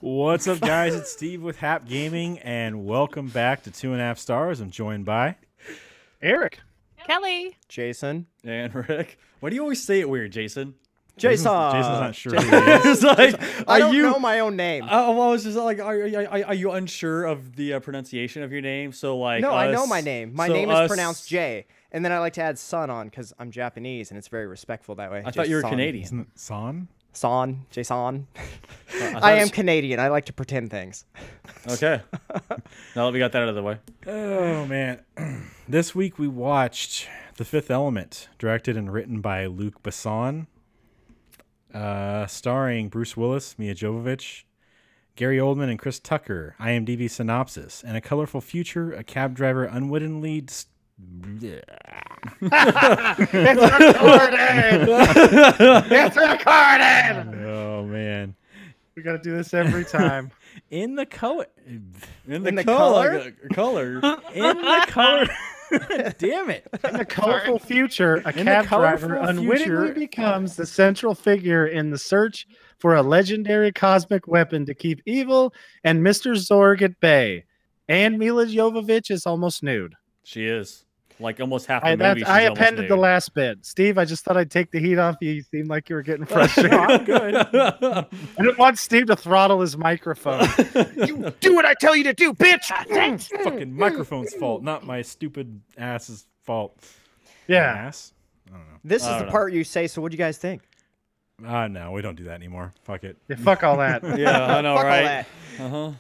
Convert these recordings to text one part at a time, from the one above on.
What's up, guys? It's Steve with Hap Gaming, and welcome back to 2.5 Stars. I'm joined by Eric, Kelly, Jason, and Rick. Why do you always say it weird, Jason? Jason's not sure. Who he is. It's like, I don't know my own name. I was just like, are you unsure of the pronunciation of your name? So like, No, I know us- my name. My so name us- is pronounced J, and then I like to add son on because I'm Japanese and it's very respectful that way. I thought you were Jason. Canadian. Isn't it Son? Son, Jason. thought I it am was- Canadian. I like to pretend things. Okay. Now that we got that out of the way. Oh, man. This week we watched The Fifth Element, directed and written by Luc Besson, starring Bruce Willis, Mia Jovovich, Gary Oldman, and Chris Tucker. IMDb synopsis: in a colorful future, a cab driver unwittingly... it's recorded. It's recorded. Oh, man. We got to do this every time. In the color... In the color. In the color... Damn it. In the colorful future, a In the cab colorful driver unwittingly future- becomes the central figure in the search for a legendary cosmic weapon to keep evil and Mr. Zorg at bay. And Mila Jovovich is almost nude. She is. Like almost half the movie. I she's almost appended the nude. last bit. Steve, I just thought I'd take the heat off you. You seemed like you were getting frustrated. No, I'm good. I didn't want Steve to throttle his microphone. You do what I tell you to do, bitch! Fucking microphone's fault, not my stupid ass's fault. Yeah. Ass? I don't know. This is I the don't know. part you say, so what do you guys think? No, we don't do that anymore. Fuck it. Yeah, fuck all that. Yeah, I know, Fuck all right? that. Uh-huh.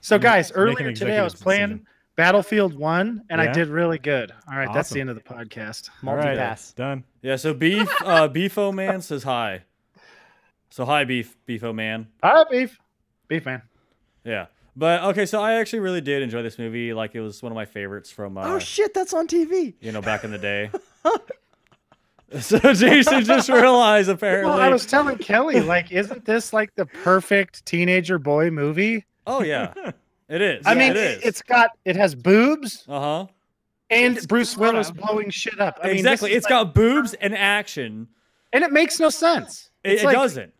So, guys, Make an earlier today I was executive playing decision. Battlefield 1, and Yeah? I did really good. All right, that's Awesome. the end of the podcast. All right, Multipass. done. Yeah. So Beefo Man says hi. So hi, Beefo Man. Hi, Beef. Beef, man. Yeah. But okay, so I actually really did enjoy this movie. Like it was one of my favorites from Oh shit, that's on TV. back in the day. So Jason just realized apparently. Well, I was telling Kelly, like, isn't this like the perfect teenager boy movie? Oh yeah, it is. I mean, it is. it has boobs Uh-huh. and Bruce Willis blowing shit up. I mean, Exactly. this is It's like- got boobs and action. and it makes no sense. It, It's it like- doesn't.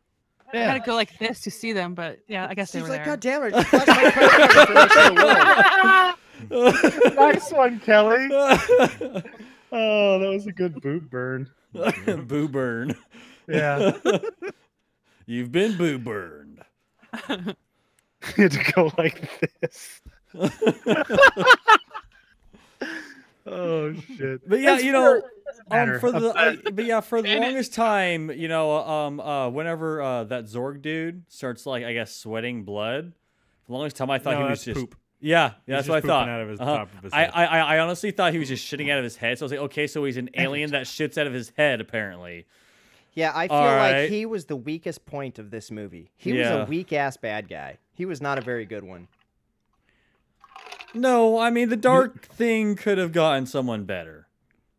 I Yeah. gotta go like this to see them, but yeah, I guess they She's were like, there. God damn it! I just flashed my credit card for the rest of the world. Nice one, Kelly. Oh, that was a good boob burn. Boo burn. Yeah. You've been boo burned. You had to go like this. Oh shit! But yeah, It's you know, matter. for the longest time, whenever that Zorg dude starts like I guess sweating blood, for the longest time I thought No, he was that's just poop. Yeah, He's that's just what I pooping thought. out of his Uh-huh. top of his I, head. I honestly thought he was just shitting out of his head. So I was like, okay, so he's an alien that shits out of his head, apparently. Yeah, I feel All like right. he was the weakest point of this movie. He was Yeah. a weak ass bad guy. He was not a very good one. No, I mean the dark thing could have gotten someone better.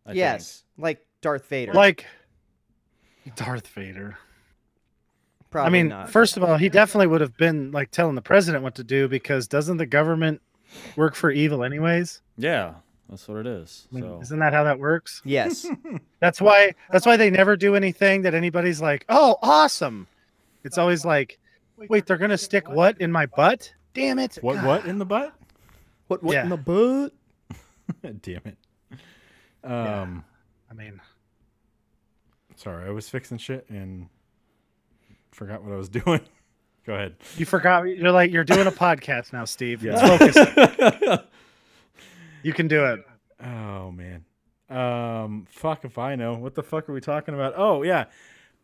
I Yes, like Darth Vader. Like Darth Vader. Probably I mean, not. first of all, he definitely would have been like telling the president what to do because doesn't the government work for evil anyways? think. Yeah, that's what it is. I mean, So isn't that how that works? Yes. That's why they never do anything that anybody's like, "Oh, awesome." It's always like, "Wait, they're going to stick what in my butt?" Damn it. What? God. What in the butt? What Yeah. in the butt? Damn it. Yeah. I mean, Sorry, I was fixing shit and forgot what I was doing. Go ahead. you forgot you're doing a podcast now, Steve. Yeah. Let's focus. You can do it. Oh man. Fuck if I know. What the fuck are we talking about? Oh yeah.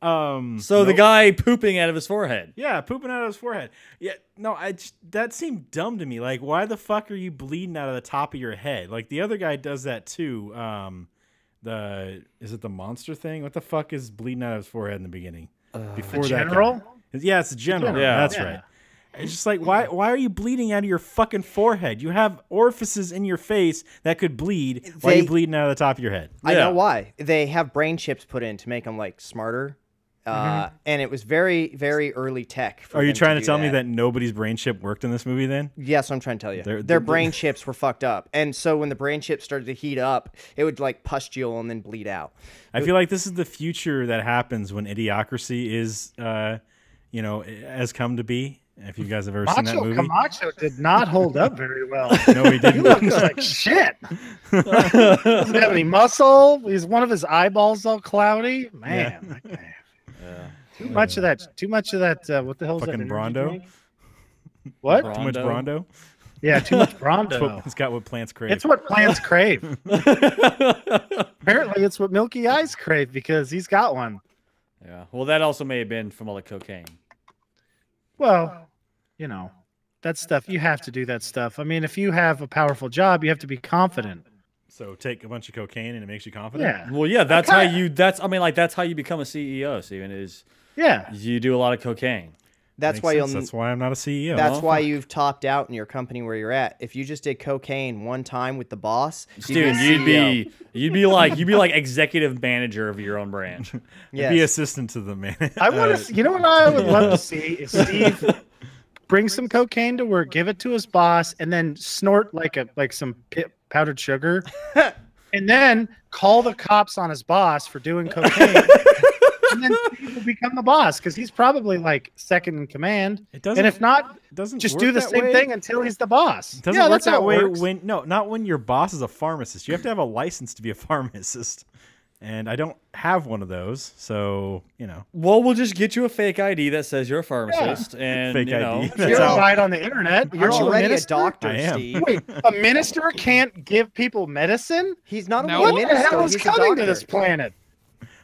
So the nope. guy pooping out of his forehead. Yeah, pooping out of his forehead. Yeah, no, that seemed dumb to me. Like, why the fuck are you bleeding out of the top of your head? Like the other guy does that too. Is it the monster thing? What the fuck is bleeding out of his forehead in the beginning? Before The that general? guy. Yeah, it's the general. Yeah. That's Yeah. right. It's just like why are you bleeding out of your fucking forehead? You have orifices in your face that could bleed. Why are you They- bleeding out of the top of your head? I Yeah. know why. They have brain chips put in to make them like smarter. And it was very, very early tech. For Are you them trying to do tell me that nobody's brain chip worked in this movie then? Yes, I'm trying to tell you. They're- Their brain chips were fucked up. And so when the brain chips started to heat up, it would like pustule and then bleed out. I feel like this is the future that happens when idiocracy is, has come to be. If you guys have ever seen that movie. Camacho did not hold up very well. No, he He didn't. looks like shit. Doesn't have any muscle. He's one of his eyeballs all cloudy. Man, that guy. Yeah. Too much of that. Too much of that. What the hell is that? Fucking energy Brondo? drink? What? Too much Brondo? Brondo? Yeah, too much It's, Brondo. it's got what plants crave. It's what plants crave. Apparently, it's what Milky Eyes crave because he's got one. Yeah. Well, that also may have been from all the cocaine. Well, you know, that stuff. You have to do that stuff. I mean, if you have a powerful job, you have to be confident. So take a bunch of cocaine and it makes you confident? Yeah. Well, yeah, that's how you. That's I mean, like that's how you become a CEO, Steven. Is Yeah. you do a lot of cocaine. That's Makes why sense. you'll. That's why I'm not a CEO. That's Oh, why fuck. you've topped out in your company where you're at. If you just did cocaine one time with the boss, Steven, you'd be like executive manager of your own branch. Yes. Be assistant to the man. I want to. You know what I would love to see is Steve bring some cocaine to work, give it to his boss, and then snort like some powdered sugar, and then call the cops on his boss for doing cocaine. And then Steve will become the boss because he's probably like second in command. It doesn't. And if not, doesn't just work do the that same way. thing until he's the boss. It doesn't yeah, work that's how that it way works. when not when your boss is a pharmacist. You have to have a license to be a pharmacist, and I don't have one of those. So Well, we'll just get you a fake ID that says you're a pharmacist, and Fake you know, ID. You're That's how- right on the internet. You're Aren't you already a minister? doctor, I am. Steve. Wait, a minister can't give people medicine? He's not No. only a What the minister, hell is he's a coming doctor. to this planet?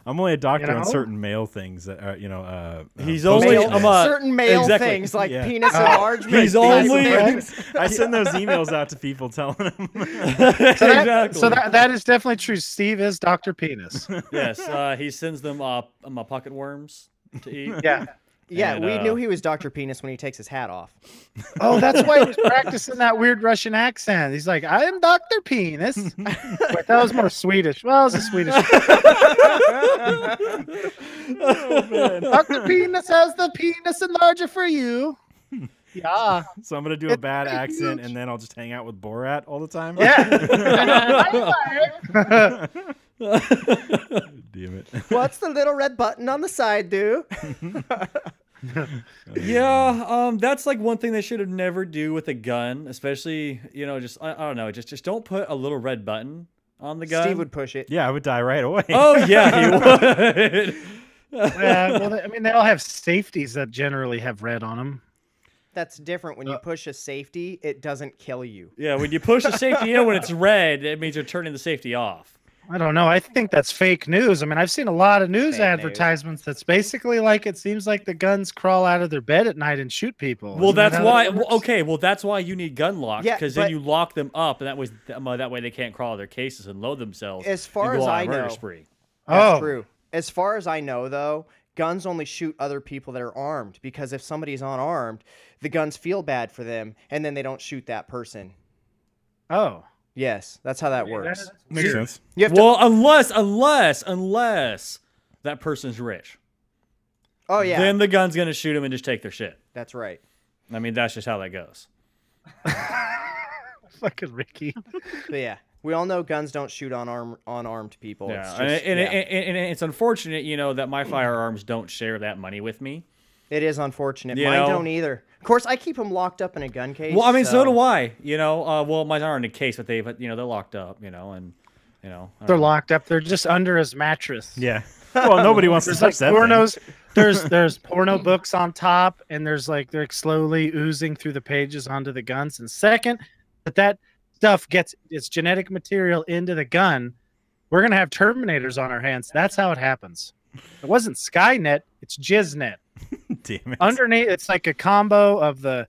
I'm only a doctor You on know? certain male things that are He's post- only- Male- I'm a- certain male exactly. things like Yeah. penis enlargement. he's things only- like- I send those emails out to people telling them. exactly. So that is definitely true. Steve is Dr. Penis. Yes, he sends them pocket worms to eat. Yeah. Yeah, And, we knew he was Dr. Penis when he takes his hat off. Oh, that's why he was practicing that weird Russian accent. He's like, I am Dr. Penis. Wait, that was more Swedish. Well, it was a Swedish. Dr. Penis has the penis enlarger for you. Yeah. So I'm gonna do a It's bad pretty accent, huge. and then I'll just hang out with Borat all the time. Yeah. Damn it. What's the little red button on the side do? Yeah, that's like one thing they should have never do with a gun, especially just I don't know, just don't put a little red button on the gun. Steve would push it. Yeah, I would die right away. Oh yeah, he would. Yeah, well, I mean, they all have safeties that generally have red on them. That's different. When you push a safety, it doesn't kill you. Yeah, when you push the safety in when it's red, it means you're turning the safety off. I don't know. I think that's fake news. I mean, I've seen a lot of news Fake advertisements that's basically like it seems like the guns crawl out of their bed at night and shoot people. Well, Isn't that that's how why. that Well, works? okay, well that's why you need gun locks, Yeah, because then but- you lock them up, and that way they can't crawl out of their cases and load themselves. As far and go as on I a murder know, spree. That's Oh. true. As far as I know, though, guns only shoot other people that are armed, because if somebody's unarmed, the guns feel bad for them, and then they don't shoot that person. Oh. Yes, that's how that works. That's Makes weird. sense. You have to. Well, unless that person's rich, Oh yeah, then the gun's gonna shoot them and just take their shit. that's right. I mean, that's just how that goes. Fucking Ricky. But yeah, we all know guns don't shoot on unarmed people. Yeah, It's just, and yeah. it's unfortunate, that my firearms don't share that money with me. It is unfortunate. You Mine know? don't either. Of course, I keep them locked up in a gun case. Well, I mean, so do I. Well, mine aren't in a case, but they're locked up. And I don't They're know. locked up. They're just under his mattress. Yeah. Well, nobody wants to There's touch like that. pornos. There's porno books on top, and they're slowly oozing through the pages onto the guns. And second, that stuff gets its genetic material into the gun, we're gonna have Terminators on our hands. That's how it happens. It wasn't Skynet. It's Jizznet. Damn it. Underneath, it's like a combo of the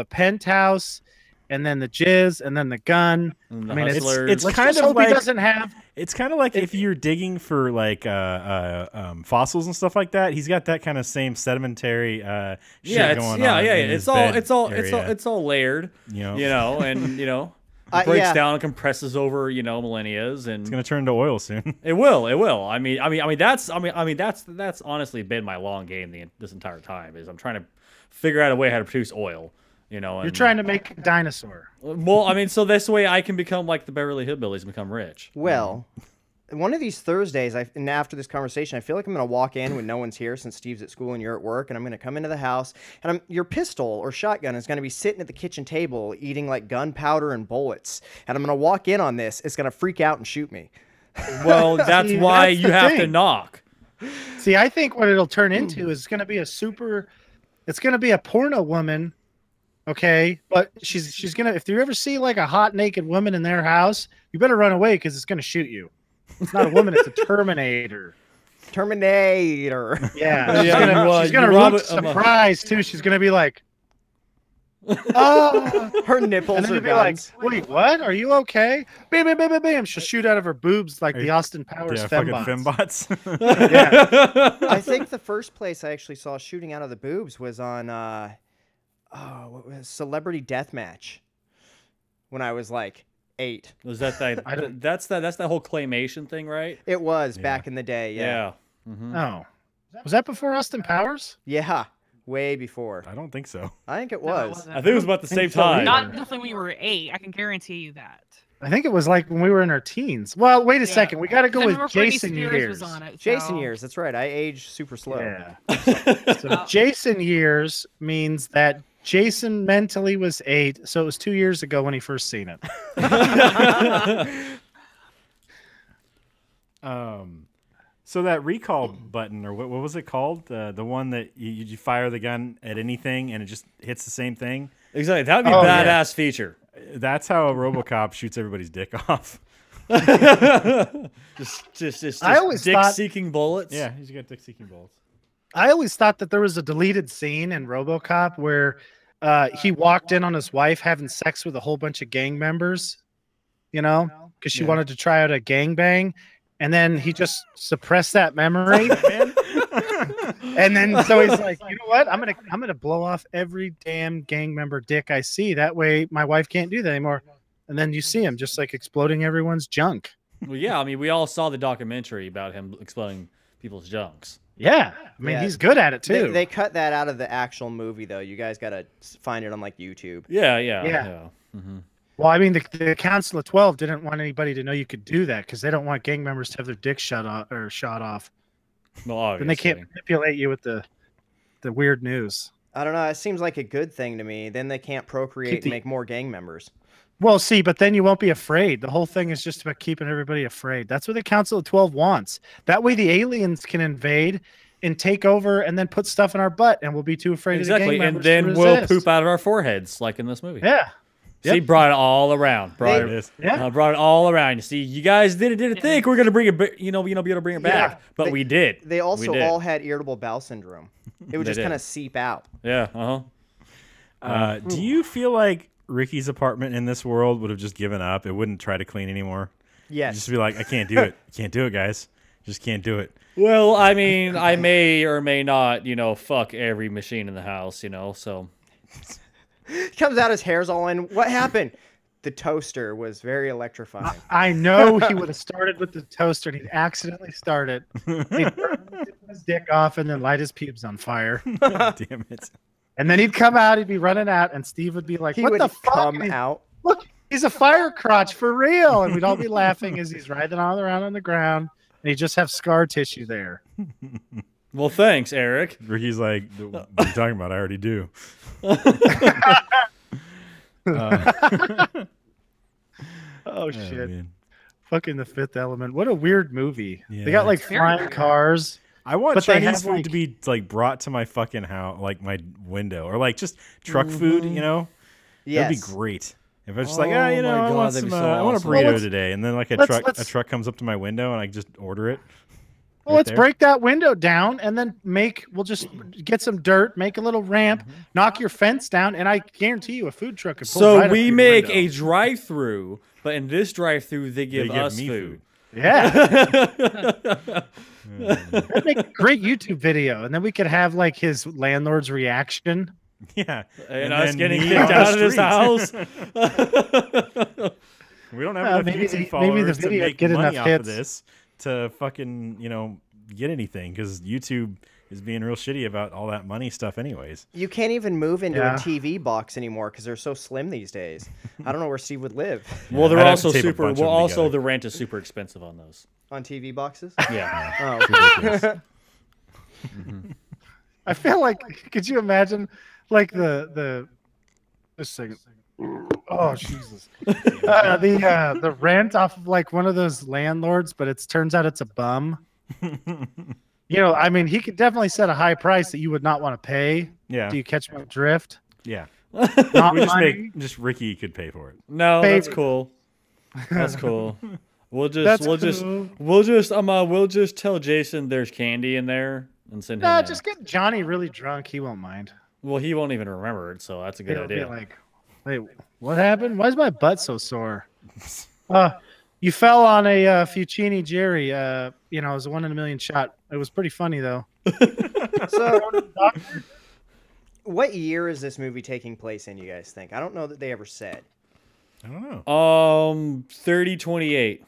penthouse, and then the jizz, and then the gun. And the I mean, hustlers. it's Let's kind just of hope like- he doesn't have. It's kind of like if you're digging for like fossils and stuff like that. He's got that kind of same sedimentary shit yeah, going yeah, on. yeah. in his It's all, bed it's all, area, it's all layered. You know, And it breaks yeah. down and compresses over millennias, and it's gonna turn into oil soon. it will. I mean, that's honestly been my long game this entire time. Is I'm trying to figure out a way how to produce oil. You're trying to make a dinosaur. Well, I mean, so this way I can become like the Beverly Hillbillies and become rich. Well, one of these Thursdays, and after this conversation, I feel like I'm going to walk in when no one's here since Steve's at school and you're at work, and I'm going to come into the house, and your pistol or shotgun is going to be sitting at the kitchen table eating like gunpowder and bullets, and I'm going to walk in on this. It's going to freak out and shoot me. Well, that's See, why that's you the have to thing. knock. See, I think what it'll turn into is going to be it's going to be a porno woman, okay? But she's going to, if you ever see like a hot naked woman in their house, you better run away because it's going to shoot you. It's not a woman, it's a Terminator. Terminator. Yeah, Yeah, she's gonna you rob look it- surprised too. She's gonna be like, "Oh," Her nipples and then are you'll be like, guns. "Wait, what? Are you okay?" Bam, bam, bam, bam, bam. She'll shoot out of her boobs like the Austin Powers Yeah, fucking fembots. fembots. Yeah, I think the first place I actually saw shooting out of the boobs was on what was Celebrity Deathmatch when I was like 8. Was that that's that whole claymation thing, right? It was back in the day. Yeah. Mhm. Oh, was that before Austin Powers? Yeah. Way before. I don't think so. I think it No, it was. wasn't. I think it was about the same so time. Not definitely when you were 8. I can guarantee you that. I think it was like when we were in our teens. Well, wait a second. We got to go I with remember Britney Jason Spears years. was on it. Jason so- years. That's right. I aged super slow. Yeah. So Jason years means that Jason mentally was 8, so it was 2 years ago when he first seen it. So that recall button, or what was it called? The one that you fire the gun at anything and it just hits the same thing. Exactly. That would be Oh, a yeah. badass feature. That's how a RoboCop shoots everybody's dick off. Just I always dick thought- seeking bullets. Yeah, he's got dick-seeking bullets. I always thought that there was a deleted scene in RoboCop where he walked in on his wife having sex with a whole bunch of gang members, you know, because she Yeah. wanted to try out a gangbang, and then he just suppressed that memory. And then so he's like, you know what? I'm gonna blow off every damn gang member dick I see. That way my wife can't do that anymore. And then you see him just like exploding everyone's junk. Well, yeah. I mean, we all saw the documentary about him exploding people's junks. Yeah, I mean Yeah. he's good at it too. They cut that out of the actual movie, though. You guys got to find it on like YouTube. Yeah. Mm-hmm. Well, I mean, the Council of 12 didn't want anybody to know you could do that because they don't want gang members to have their dick shot off. Well, obviously. Then they can't manipulate you with the weird news. I don't know. It seems like a good thing to me. Then they can't procreate the- and make more gang members. Well, see, but then you won't be afraid. The whole thing is just about keeping everybody afraid. That's what the Council of 12 wants. That way the aliens can invade and take over and then put stuff in our butt and we'll be too afraid Exactly, of the gang and members then to we'll resist. poop out of our foreheads, like in this movie. Yeah. See, Yep. brought it all around. Brought It it, is. Yeah. brought it all around. You see, you guys didn't think we're gonna bring it, be able to bring it back, Yeah. but we did. They also We did. all had irritable bowel syndrome. It would They just did. kind of seep out. Yeah. Do you feel like Ricky's apartment in this world would have just given up? It wouldn't try to clean anymore. It'd Yes. just be like, I can't do it. Can't do it, guys. Just can't do it. Well, I mean, I may or may not, fuck every machine in the house, so. Comes out, his hair's all in. What happened? The toaster was very electrifying. I know he would have started with the toaster and he'd accidentally start it. He'd burn his dick off and then light his pubes on fire. Damn it. And then he'd come out, he'd be running out, and Steve would be like, He what would the fuck? come And he'd- out. Look, he's a fire crotch for real. And we'd all be laughing as he's writhing all around on the ground. And he'd just have scar tissue there. Well, thanks, Eric. Ricky's like, what are you talking about? I already do. Oh, shit. Man. Fucking The Fifth Element. What a weird movie. Yeah. They got like Very flying weird. cars. I want But they Chinese have, food like- to be like brought to my fucking house, like my window, or like just truck food. You know, Yes. that'd be great. If I was just like, Oh I my want God, that'd some, be so I want a awesome. burrito Well, let's- today, and then like a let's- truck comes up to my window, and I just order it. Well, right let's there. break that window down and then we'll just get some dirt, make a little ramp, knock your fence down, and I guarantee you a food truck could pull So right up we your make window. a drive-through, but in this drive-through, they give give us me food. Yeah. That'd make a great YouTube video, and then we could have like his landlord's reaction. Yeah, And us then getting me kicked on the out of this street. house. We don't have Well, enough maybe YouTube the followers video to make get money enough off of hits. this to fucking get anything, because YouTube is being real shitty about all that money stuff, anyways. You can't even move into Yeah. a TV box anymore because they're so slim these days. I don't know where Steve would live Well, they're I'd have to also tape a super. bunch of Well, them also together. the rent is super expensive on those. on TV boxes. Yeah. Oh, Ridiculous. I feel like, could you imagine, like the just a second. Oh Jesus! The rent off of like one of those landlords, but it turns out it's a bum. You know, I mean, he could definitely set a high price that you would not want to pay. Yeah. Do you catch my drift? Yeah. Not We just money. just Ricky could pay for it. No, that's Favorite. cool. That's cool. We'll That's just tell Jason there's candy in there and send him. No, in. just get Johnny really drunk. He won't mind. Well, he won't even remember it, so that's a good He'll be idea. like, "Wait, what happened? Why is my butt so sore?" You fell on a Fucini Jerry. You know, it was a 1 in a million shot. It was pretty funny though. so what year is this movie taking place in? You guys think? I don't know that they ever said. I don't know. 3028.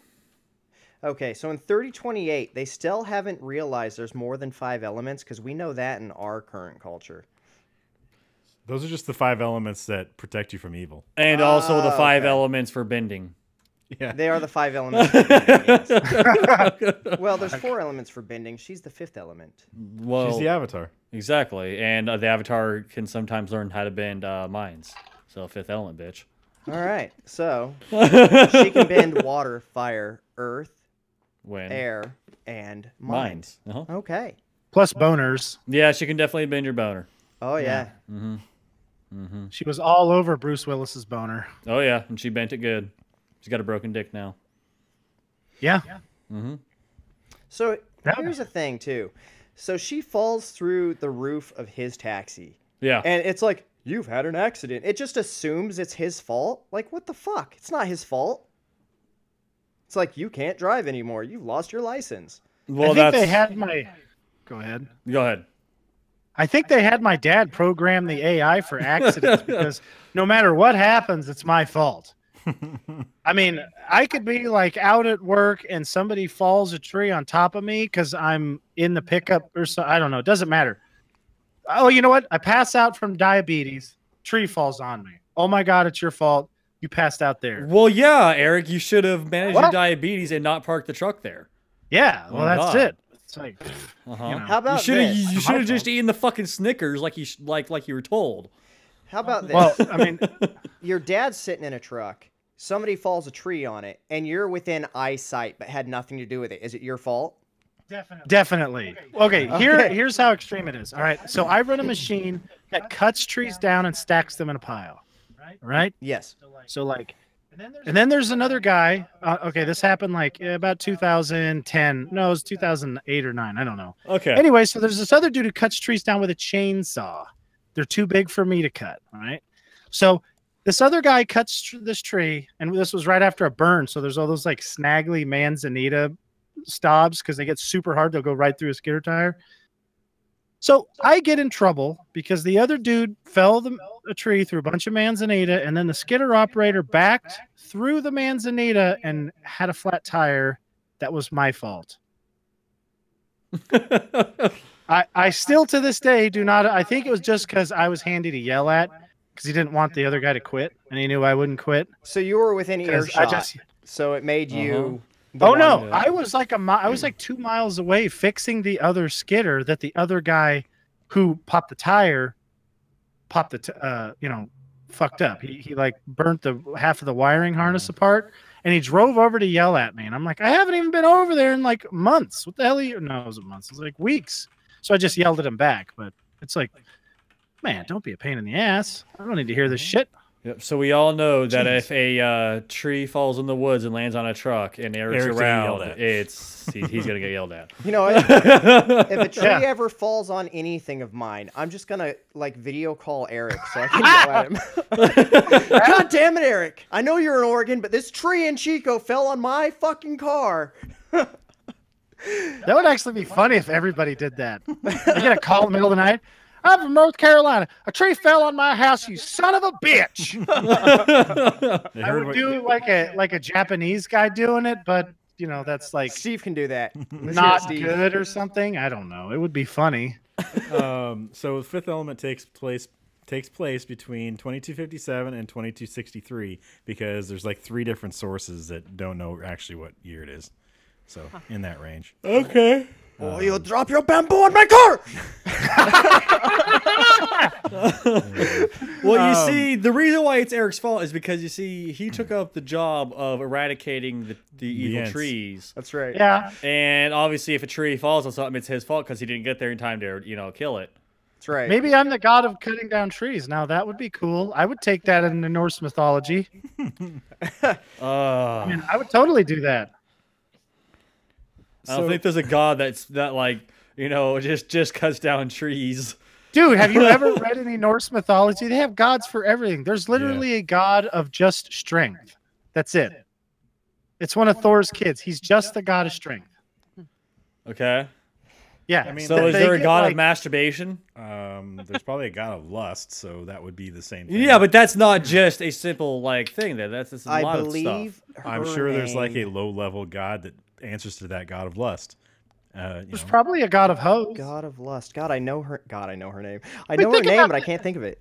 Okay, so in 3028, they still haven't realized there's more than 5 elements because we know that in our current culture. Those are just the 5 elements that protect you from evil. And also the 5 okay. elements for bending. Yeah. They are the 5 elements. For bending, yes. Well, there's 4 elements for bending. She's the 5th element. Well, She's the Avatar. exactly. And the Avatar can sometimes learn how to bend minds. So 5th element, bitch. All right, so she can bend water, fire, earth, When air, and mind. minds. Uh-huh. Okay. Plus boners. Yeah, she can definitely bend your boner. Oh yeah. She was all over Bruce Willis's boner. Oh yeah, and she bent it good. She's got a broken dick now. Yeah. So Yeah. here's the thing too. So she falls through the roof of his taxi, Yeah. and it's like, you've had an accident. It just assumes it's his fault. Like, what the fuck? It's not his fault. It's like, you can't drive anymore. You've lost your license. Well, I think they had my. Go ahead. Go ahead. I think they had my dad program the AI for accidents because no matter what happens, it's my fault. I mean, I could be like out at work and somebody falls a tree on top of me because I'm in the pickup or so. I don't know. It doesn't matter. Oh, you know what? I pass out from diabetes. Tree falls on me. Oh my God, it's your fault. You passed out there. Well, yeah, Eric, you should have managed your What? diabetes and not parked the truck there. Yeah, well, Oh, that's God. it. It's like, Uh-huh. you know. How about You should have this? you should have just eaten the fucking Snickers like you like you were told. How about this? well, I mean, Your dad's sitting in a truck. Somebody falls a tree on it, and you're within eyesight, but had nothing to do with it. Is it your fault? definitely. Okay, here's how extreme it is. All right, so I run a machine that cuts trees down and stacks them in a pile. Right? Yes. So like, and then there's another guy. Okay, this happened like about 2010. No, it was 2008 or 9. I don't know. Okay. Anyway, so there's this other dude who cuts trees down with a chainsaw. They're too big for me to cut. All right. So this other guy cuts this tree, and this was right after a burn. So there's all those like snaggly manzanita stobs because they get super hard. They'll go right through a skidder tire. So I get in trouble because the other dude fell a tree through a bunch of manzanita, and then the skidder operator backed through the manzanita and had a flat tire. That was my fault. I still to this day do not. I think it was just because I was handy to yell at because he didn't want the other guy to quit, and he knew I wouldn't quit. So you were within 'Cause earshot. So it made you. the Oh one no, to- I was like I was like 2 miles away fixing the other skidder that the other guy who popped the tire fucked up. He like burnt the half of the wiring harness apart, and he drove over to yell at me, and I'm like, I haven't even been over there in like months. What the hell are you? No, it wasn't months. It was like weeks. So I just yelled at him back, but it's like, man, don't be a pain in the ass. I don't need to hear this shit. Yep. So we all know that Jeez. if a tree falls in the woods and lands on a truck and Eric's Eric's gonna get yelled around, at. he's gonna get yelled at. You know, if a tree Yeah. ever falls on anything of mine, I'm just gonna like video call Eric so I can yell at him. God damn it, Eric! I know you're in Oregon, but this tree in Chico fell on my fucking car. That would actually be funny if everybody did that. I get a call in the middle of the night. I'm from North Carolina. A tree fell on my house, you son of a bitch. They I heard would what- do like a Japanese guy doing it, but you know, that's like Steve can do that. Let's hear it, not Steve. good or something. I don't know. It would be funny. So Fifth Element takes place between 2257 and 2263 because there's like 3 different sources that don't know actually what year it is. So in that range. Okay. Oh, you'll drop your bamboo on my car! Well, you see, the reason why it's Eric's fault is because, you see, he took up the job of eradicating the evil ants. trees. That's right. Yeah. And obviously, if a tree falls on something, it's his fault because he didn't get there in time to, kill it. That's right. Maybe I'm the god of cutting down trees. Now that would be cool. I would take that in the Norse mythology. I mean, I would totally do that. I don't think there's a god that just cuts down trees. Dude, have you ever read any Norse mythology? They have gods for everything. There's literally a god of just strength. That's it. It's one of Thor's kids. He's just the god of strength. Okay. Yeah. I mean, So is there a god of masturbation? There's probably a god of lust, so that would be the same thing. Yeah, but that's not just a simple thing. That's a I lot of believe stuff. I'm her sure there's like a name- low-level god that answers to that god of lust. There's probably a god of hoes. God of lust. God, I know her name. I But know her think name, about but I it. can't think of it.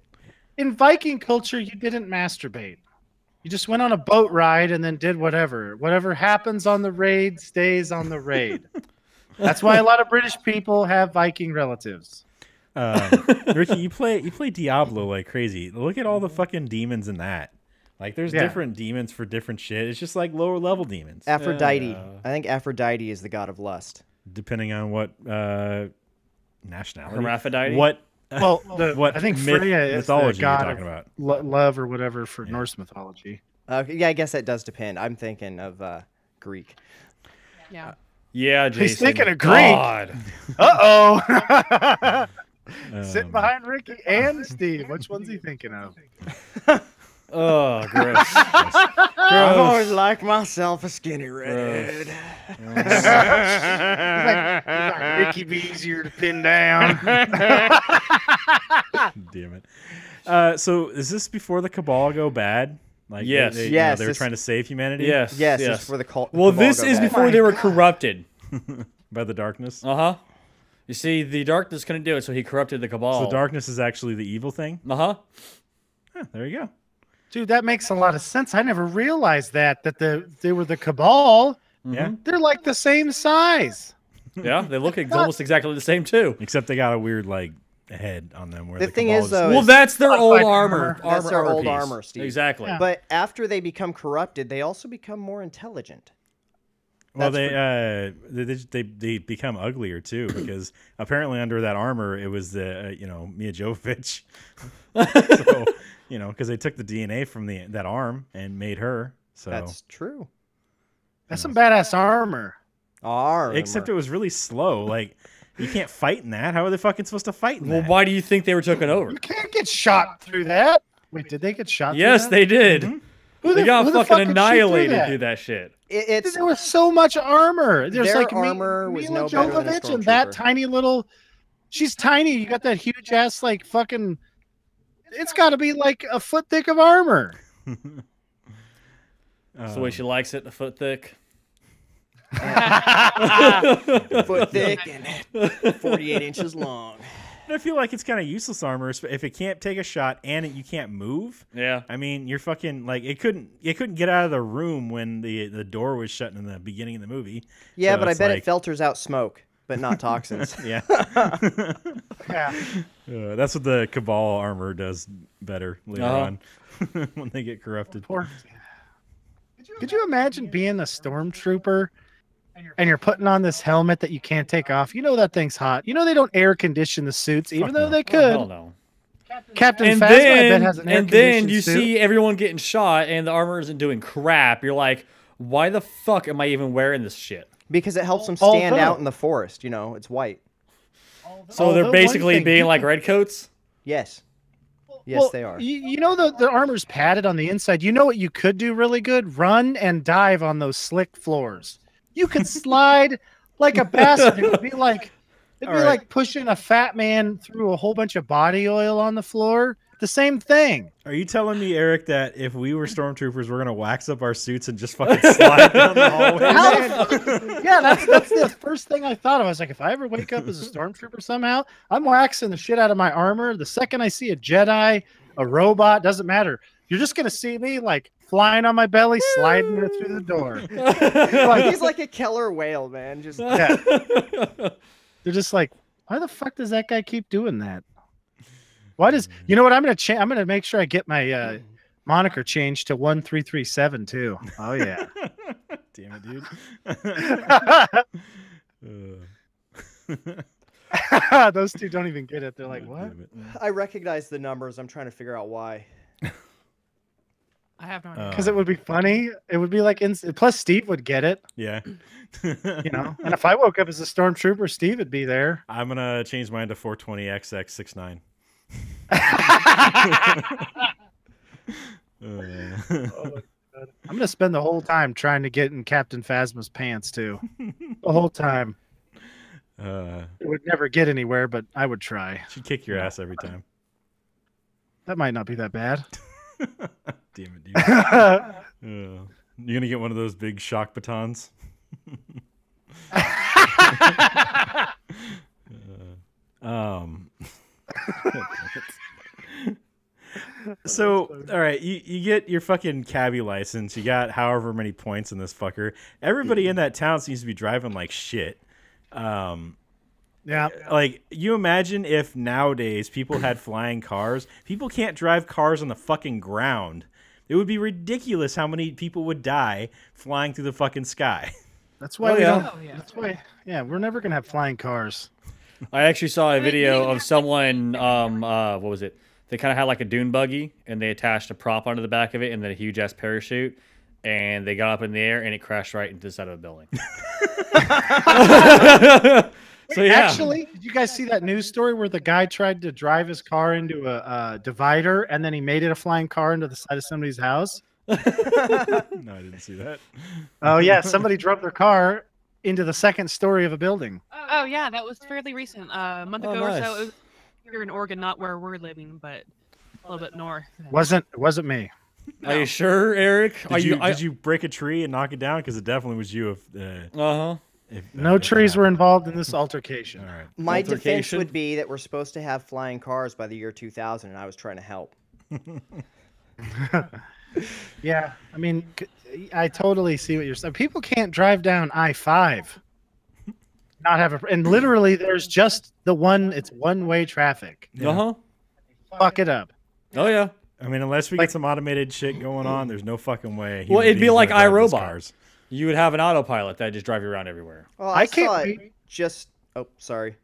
In Viking culture, you didn't masturbate. You just went on a boat ride and then did whatever. Whatever happens on the raid stays on the raid. That's why a lot of British people have Viking relatives. Ricky, you play Diablo like crazy. Look at all the fucking demons in that. Like, there's different demons for different shit. It's just like lower level demons, Aphrodite. I think Aphrodite is the god of lust. depending on what nationality. Hermaphrodite? What? Well, What I think myth- Freya is the mythology you're god talking of about? love or whatever for Norse mythology. Yeah, I guess that does depend. I'm thinking of Greek. Yeah. Yeah, Jason. He's thinking of Greek. God. Uh-oh. Sitting behind Ricky and Steve. Which one's he thinking of? Oh, gross. I've always liked myself a skinny redhead. He's like, Ricky be easier to pin down. Damn it. So is this before the Cabal go bad? Like, Yes. they, Yes, they were this- trying to save humanity. Yes. Yes, it's for the cult. Well, cabal this go is bad. before they were corrupted. By the darkness. Uh-huh. You see, the darkness couldn't do it, so he corrupted the cabal. So darkness is actually the evil thing. Uh-huh. Huh, there you go. Dude, that makes a lot of sense. I never realized that they were the Cabal. Yeah. They're like the same size. Yeah, they look almost exactly the same, too. Except they got a weird like head on them. Where The the thing Cabal is, though, Well, is- that's their old like armor. That's their old piece. armor, Steve. Exactly. Yeah. But after they become corrupted, they also become more intelligent. Well, That's they become uglier too because apparently under that armor it was the Mia Jovovich. So because they took the DNA from that arm and made her. So That's true. That's some badass armor. except it was really slow. Like you can't fight in that. How are they fucking supposed to fight in Well, that? why do you think they were taken over? You can't get shot through that. Wait, did they get shot Yes, through that? they did. Who They the- got who the fucking fuck could shoot through annihilated that? through that shit. It's There was so much armor. There's Their like armor was Mila no better than a Jovovich and that stormtrooper. tiny little. She's tiny. You got that huge ass like fucking. It's got to be like a foot thick of armor. That's the way she likes it, a foot thick. foot thick and 48 inches long. I feel like it's kind of useless armor if it can't take a shot and you can't move. Yeah. I mean, you're fucking like it couldn't get out of the room when the door was shut in the beginning of the movie. Yeah, So but I it's bet like- it filters out smoke, but not toxins. Yeah. Yeah. That's what the Cabal armor does better later Uh-huh. on when they get corrupted. Poor. Could you imagine being a stormtrooper and you're putting on this helmet that you can't take off? You know that thing's hot. You know they don't air condition the suits, even Fuck though no. they Oh, could. hell no. Captain And Phasma, I bet, has an then air-conditioned you suit. see everyone getting shot and the armor isn't doing crap. You're like, why the fuck am I even wearing this shit? Because it helps them Although- stand out in the forest. It's white. So Although they're one basically thing, being you like could- redcoats? Yes. Yes, Well, they are. You know the armor's padded on the inside. You know what you could do really good? Run and dive on those slick floors. You could slide like a bastard. It would be like All right. like pushing a fat man through a whole bunch of body oil on the floor. the same thing. Are you telling me, Eric, that if we were stormtroopers, we're gonna wax up our suits and just fucking slide down the hallway? Yeah, that's the first thing I thought of. I was like, if I ever wake up as a stormtrooper somehow, I'm waxing the shit out of my armor. The second I see a Jedi, a robot, doesn't matter. You're just gonna see me like flying on my belly, sliding it through the door. He's like a killer whale, man. Just Yeah. They're just like, why the fuck does that guy keep doing that? Why does you know what? I'm gonna make sure I get my moniker changed to 1337 too. Oh yeah. Damn it, dude. Those two don't even get it. They're like, what? I recognize the numbers. I'm trying to figure out why. I have no idea. Because it would be funny. It would be like, plus Steve would get it. Yeah. You know. And if I woke up as a stormtrooper, Steve would be there. I'm gonna change mine to 420XX69. Oh my God. I'm gonna spend the whole time trying to get in Captain Phasma's pants too. The whole time. It would never get anywhere, but I would try. She'd kick your ass every time. That might not be that bad. Damn it, dude. You're gonna get one of those big shock batons. So, all right, you get your fucking cabbie license. You got however many points in this fucker. Everybody in that town seems to be driving like shit. Yeah. Like, you imagine if nowadays people had flying cars. People can't drive cars on the fucking ground. It would be ridiculous how many people would die flying through the fucking sky. That's why yeah. That's why. Yeah, we're never gonna have flying cars. I actually saw a video of someone. What was it? They kind of had like a dune buggy, and they attached a prop onto the back of it, and then a huge ass parachute, and they got up in the air, and it crashed right into the side of a building. So yeah. Actually, did you guys see that news story where the guy tried to drive his car into a divider, and then he made it a flying car into the side of somebody's house? No, I didn't see that. Oh yeah, somebody drove their car into the second story of a building. Oh yeah, that was fairly recent. A month ago nice. or so. It was here in Oregon, not where we're living, but a little bit north. It wasn't me. Are you sure, Eric? Did you break a tree and knock it down? Because it definitely was you. No trees were involved in this altercation. All right. My defense Altercation? would be that we're supposed to have flying cars by the year 2000, and I was trying to help. Yeah, I mean, I totally see what you're saying. People can't drive down I-5, not have a, and literally there's just the one. It's one-way traffic. Fuck it up. Oh yeah. I mean, unless we get some automated shit going on, there's no fucking way. Well, it'd be humans like are gonna drive these iRobot. cars. You would have an autopilot that just drive you around everywhere. Well, I saw can't it be- just. Oh, sorry.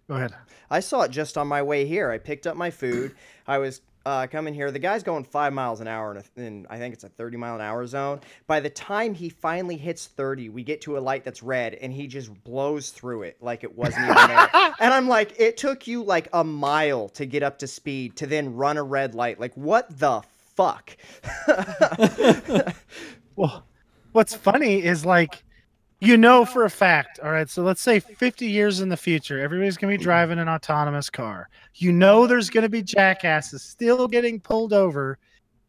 Go ahead. I saw it just on my way here. I picked up my food. I was coming here. The guy's going 5 miles an hour in I think it's a 30-mile-an-hour zone. By the time he finally hits 30, we get to a light that's red, and he just blows through it like it wasn't even there. And I'm like, it took you like a mile to get up to speed to then run a red light. Like, what the fuck? Well, what's funny is like, you know for a fact, all right, so let's say 50 years in the future, everybody's going to be driving an autonomous car. You know there's going to be jackasses still getting pulled over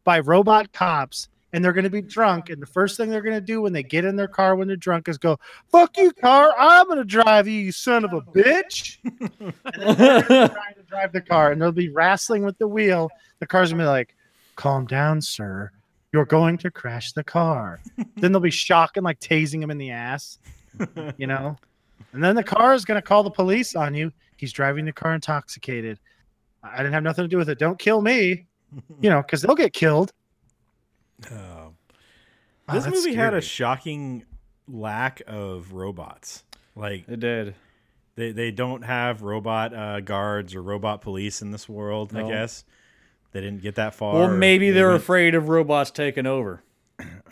by robot cops, and they're going to be drunk, and the first thing they're going to do when they get in their car when they're drunk is go, fuck you, car, I'm going to drive you, you son of a bitch. And then they're trying to drive the car, and they'll be wrestling with the wheel. The car's going to be like, calm down, sir. You're going to crash the car. Then they'll be shocking, like tasing him in the ass, you know? And then the car is going to call the police on you. He's driving the car intoxicated. I didn't have nothing to do with it. Don't kill me, you know, because they'll get killed. This that's movie had a scary. shocking lack of robots. Like, It did. they don't have robot guards or robot police in this world, I No. guess. They didn't get that far. Well, maybe They they're went- afraid of robots taking over.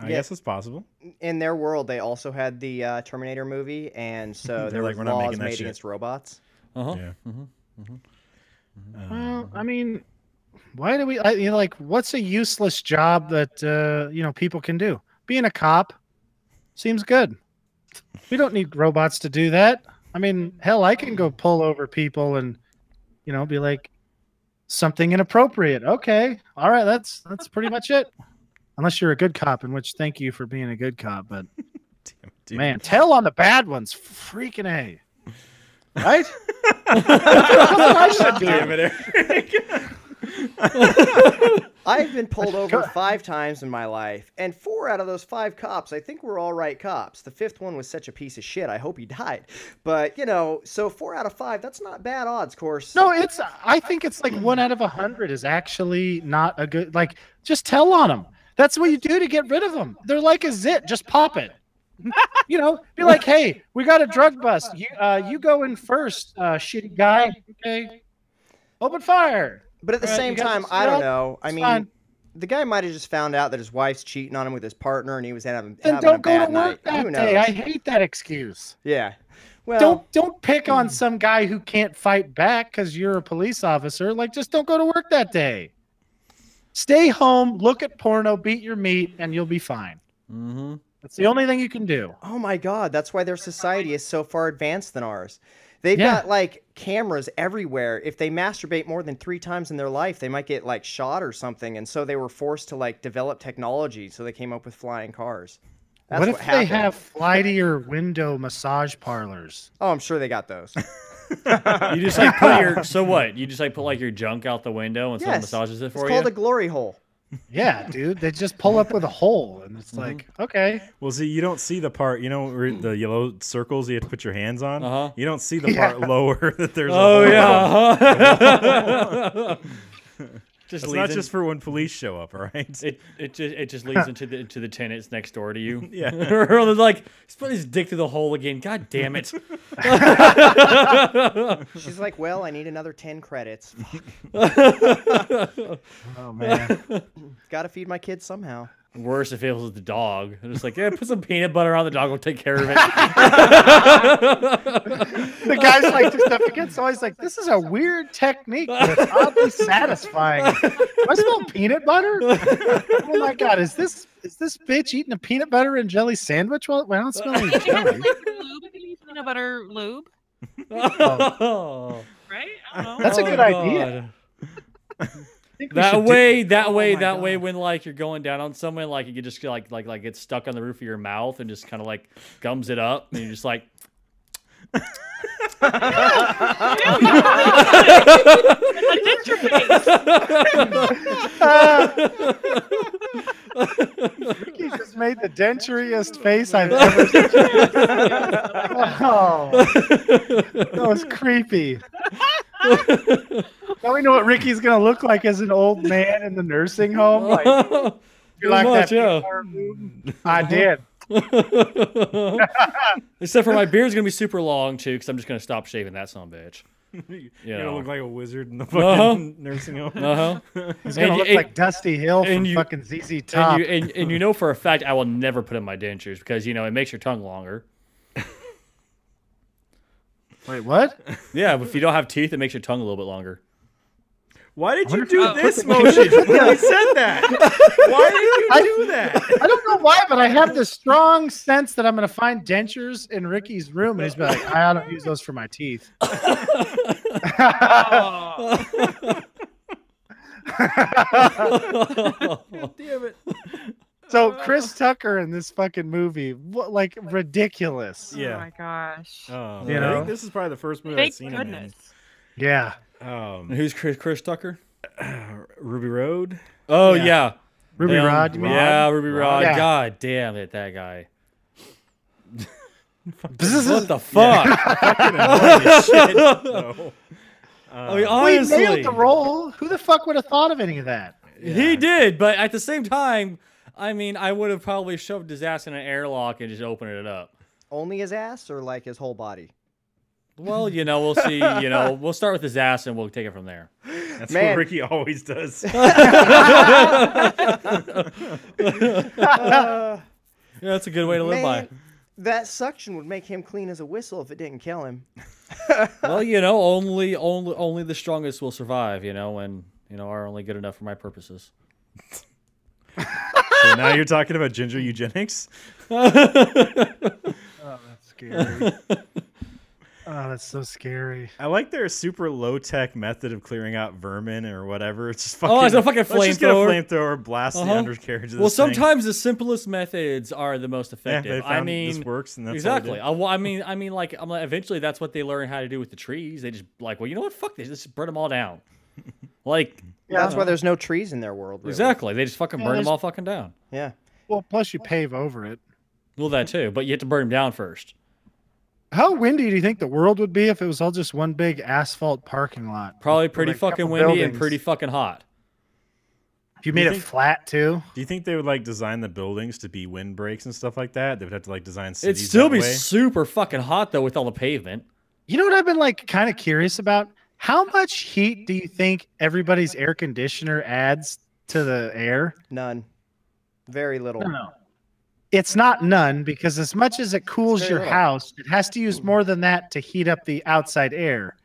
I guess it's possible. In their world, they also had the Terminator movie, and so They're there like, were "We're not laws making that made shit." against robots. Yeah. Well, I mean, why do we, you know, like, what's a useless job that, you know, people can do? Being a cop seems good. We don't need robots to do that. I mean, hell, I can go pull over people and, you know, be like, something inappropriate. Okay, all right, that's pretty much it. Unless you're a good cop, in which thank you for being a good cop. But Dude. man, tell on the bad ones, freaking A. Right? That's what I should do. Damn it, Eric. I've been pulled over 5 times in my life, and 4 out of those 5 cops, I think were all right cops. The 5th one was such a piece of shit. I hope he died. But, you know, so 4 out of 5, that's not bad odds, of course. No, I think it's like 1 out of 100 is actually not a good, like, just tell on them. That's what you do to get rid of them. They're like a zit. Just pop it. You know, be like, hey, we got a drug bust. You go in first, shitty guy. Okay. Open fire. But at the same time, I don't know. I mean, the guy might have just found out that his wife's cheating on him with his partner, and he was having a bad night. Then don't go to work that day. I hate that excuse. Yeah. Well, don't pick on some guy who can't fight back because you're a police officer. Like, just don't go to work that day. Stay home, look at porno, beat your meat, and you'll be fine. Mm-hmm. That's the only thing you can do. oh my God, that's why their society is so far advanced than ours. They've got like cameras everywhere. If they masturbate more than 3 times in their life, they might get like shot or something. And so they were forced to like develop technology. So they came up with flying cars. That's what if happened. they have flightier window massage parlors? Oh, I'm sure they got those. You just like put your so what? You just like put like your junk out the window and someone Yes. massages it for It's you. called a glory hole. Yeah, dude. They just pull up with a hole, and it's like, okay. Well, see, you don't see the part, you know, where the yellow circles you have to put your hands on. Uh-huh. You don't see the part lower that there's. Oh a hole. yeah. Just It's leads not just for when police show up, all right? it just leads into the tenants next door to you. Yeah. Or they're like, he's putting his dick through the hole again. God damn it. She's like, well, I need another 10 credits. Oh man. Got to feed my kids somehow. Worse if it was the dog. They're just like, yeah, put some peanut butter on the dog. We'll take care of it. The guy's like, this stuff against. So he's like, this is a weird technique, but it's oddly satisfying. Do I smell peanut butter? Oh my God, is this bitch eating a peanut butter and jelly sandwich? Well, I don't smell any jelly. Peanut butter lube, Oh. right? I don't know. That's a good idea. God. I think we That should way, my that way, God. when like you're going down on someone, like you could just like get stuck on the roof of your mouth and just kind of like gums it up, and you're just like, Ricky just made the denturiest face I've ever seen. Oh, that was creepy. Now we know what Ricky's gonna look like as an old man in the nursing home. Like, you like much, that? yeah. I did. Except for my beard's gonna be super long too, because I'm just gonna stop shaving that son of a bitch. You're going to look like a wizard in the Uh-huh. fucking nursing home. He's gonna look like Dusty Hill from fucking ZZ Top. And you know for a fact I will never put in my dentures because you know it makes your tongue longer. Wait, what? Yeah, but if you don't have teeth, it makes your tongue a little bit longer. Why did you wonder do if you this put the- motion? You said that. Why did you do that? I don't know why, but I have this strong sense that I'm going to find dentures in Ricky's room, and he's be like, I don't use those for my teeth. Damn it. So Chris Tucker in this fucking movie, what, like ridiculous. Yeah. Oh my gosh. Oh, You I know? think this is probably the first movie Thank I've seen goodness. Yeah. him And who's Chris Tucker? in. Ruby Road. Oh Yeah. yeah, Ruby Damn, Rod, you mean? Yeah, Ruby Rod. Yeah. God damn it, that guy. This is What the fuck? Fucking annoying as shit, though. I mean, we honestly, nailed the role. Who the fuck would have thought of any of that? he did, but at the same time, I mean, I would have probably shoved his ass in an airlock and just opened it up. Only his ass or like his whole body? Well, you know, we'll see. You know, we'll start with his ass and we'll take it from there. That's Man. what Ricky always does. Yeah, that's a good way to live by. Man, that suction would make him clean as a whistle if it didn't kill him. Well, you know, only the strongest will survive. You know, and you know are only good enough for my purposes. So now you're talking about ginger eugenics? Oh, that's scary. Oh, that's so scary. I like their super low tech method of clearing out vermin or whatever. It's just fucking. Oh, it's a fucking let's just get a flamethrower. flamethrower, blast the undercarriage. Of this Well, thing. sometimes the simplest methods are the most Yeah, effective. they I found mean, this works, and that's exactly. All they did. I mean, like, eventually that's what they learn how to do with the trees. They just like, well, you know what? Fuck this. Just burn them all down. Like, That's why there's no trees in their world. Really. exactly. They just fucking burn them all fucking down. Yeah. Well, plus you pave over it. Well, that too, but you have to burn them down first. How windy do you think the world would be if it was all just one big asphalt parking lot? Probably With, pretty like, fucking couple windy and buildings. pretty fucking hot. If you made it think- flat too. Do you think they would like design the buildings to be windbreaks and stuff like that? They would have to like design cities. It'd still that be way? super fucking hot though with all the pavement. You know what I've been like kind of curious about? How much heat do you think everybody's air conditioner adds to the air? None. Very little. No. It's not none because as much as it cools very your little. house, it has to use more than that to heat up the outside air.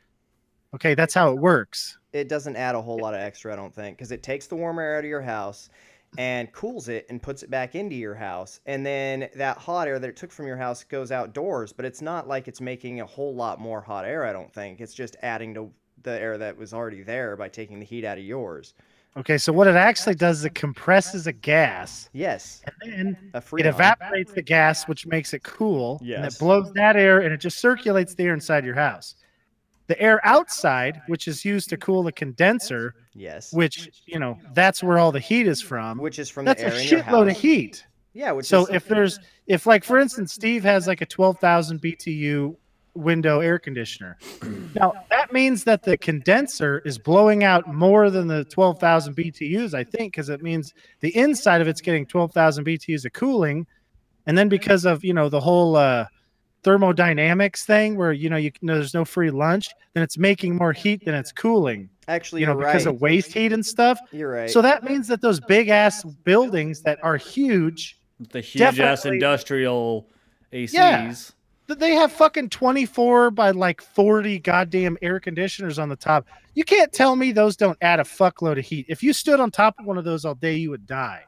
Okay, that's how it works. It doesn't add a whole lot of extra, I don't think, because it takes the warm air out of your house and cools it and puts it back into your house. And then that hot air that it took from your house goes outdoors, but it's not like it's making a whole lot more hot air, I don't think. It's just adding to the air that was already there by taking the heat out of yours. Okay, so what it actually does is it compresses a gas Yes. and then A it freon. evaporates the gas, which makes it cool. And Yes. it blows that air and it just circulates the air inside your house. The air outside, which is used to cool the condenser, Yes. which, you know, that's where all the heat is from. Which is from That's the a air in your shitload house. of heat. Yeah, which So is if like, for instance, Steve has like a 12,000 BTU window air conditioner. Now, that means that the condenser is blowing out more than the 12,000 BTUs, I think, because it means the inside of it's getting 12,000 BTUs of cooling. And then because of, you know, the whole thermodynamics thing where, you know, there's no free lunch, then it's making more heat than it's cooling, actually, you know, you're because right. of waste heat and stuff. You're right. So that means that those big ass buildings that are huge, The huge ass Definitely. industrial ACs. Yeah. that they have fucking 24 by like 40 goddamn air conditioners on the top. You can't tell me those don't add a fuckload of heat. If you stood on top of one of those all day, you would die.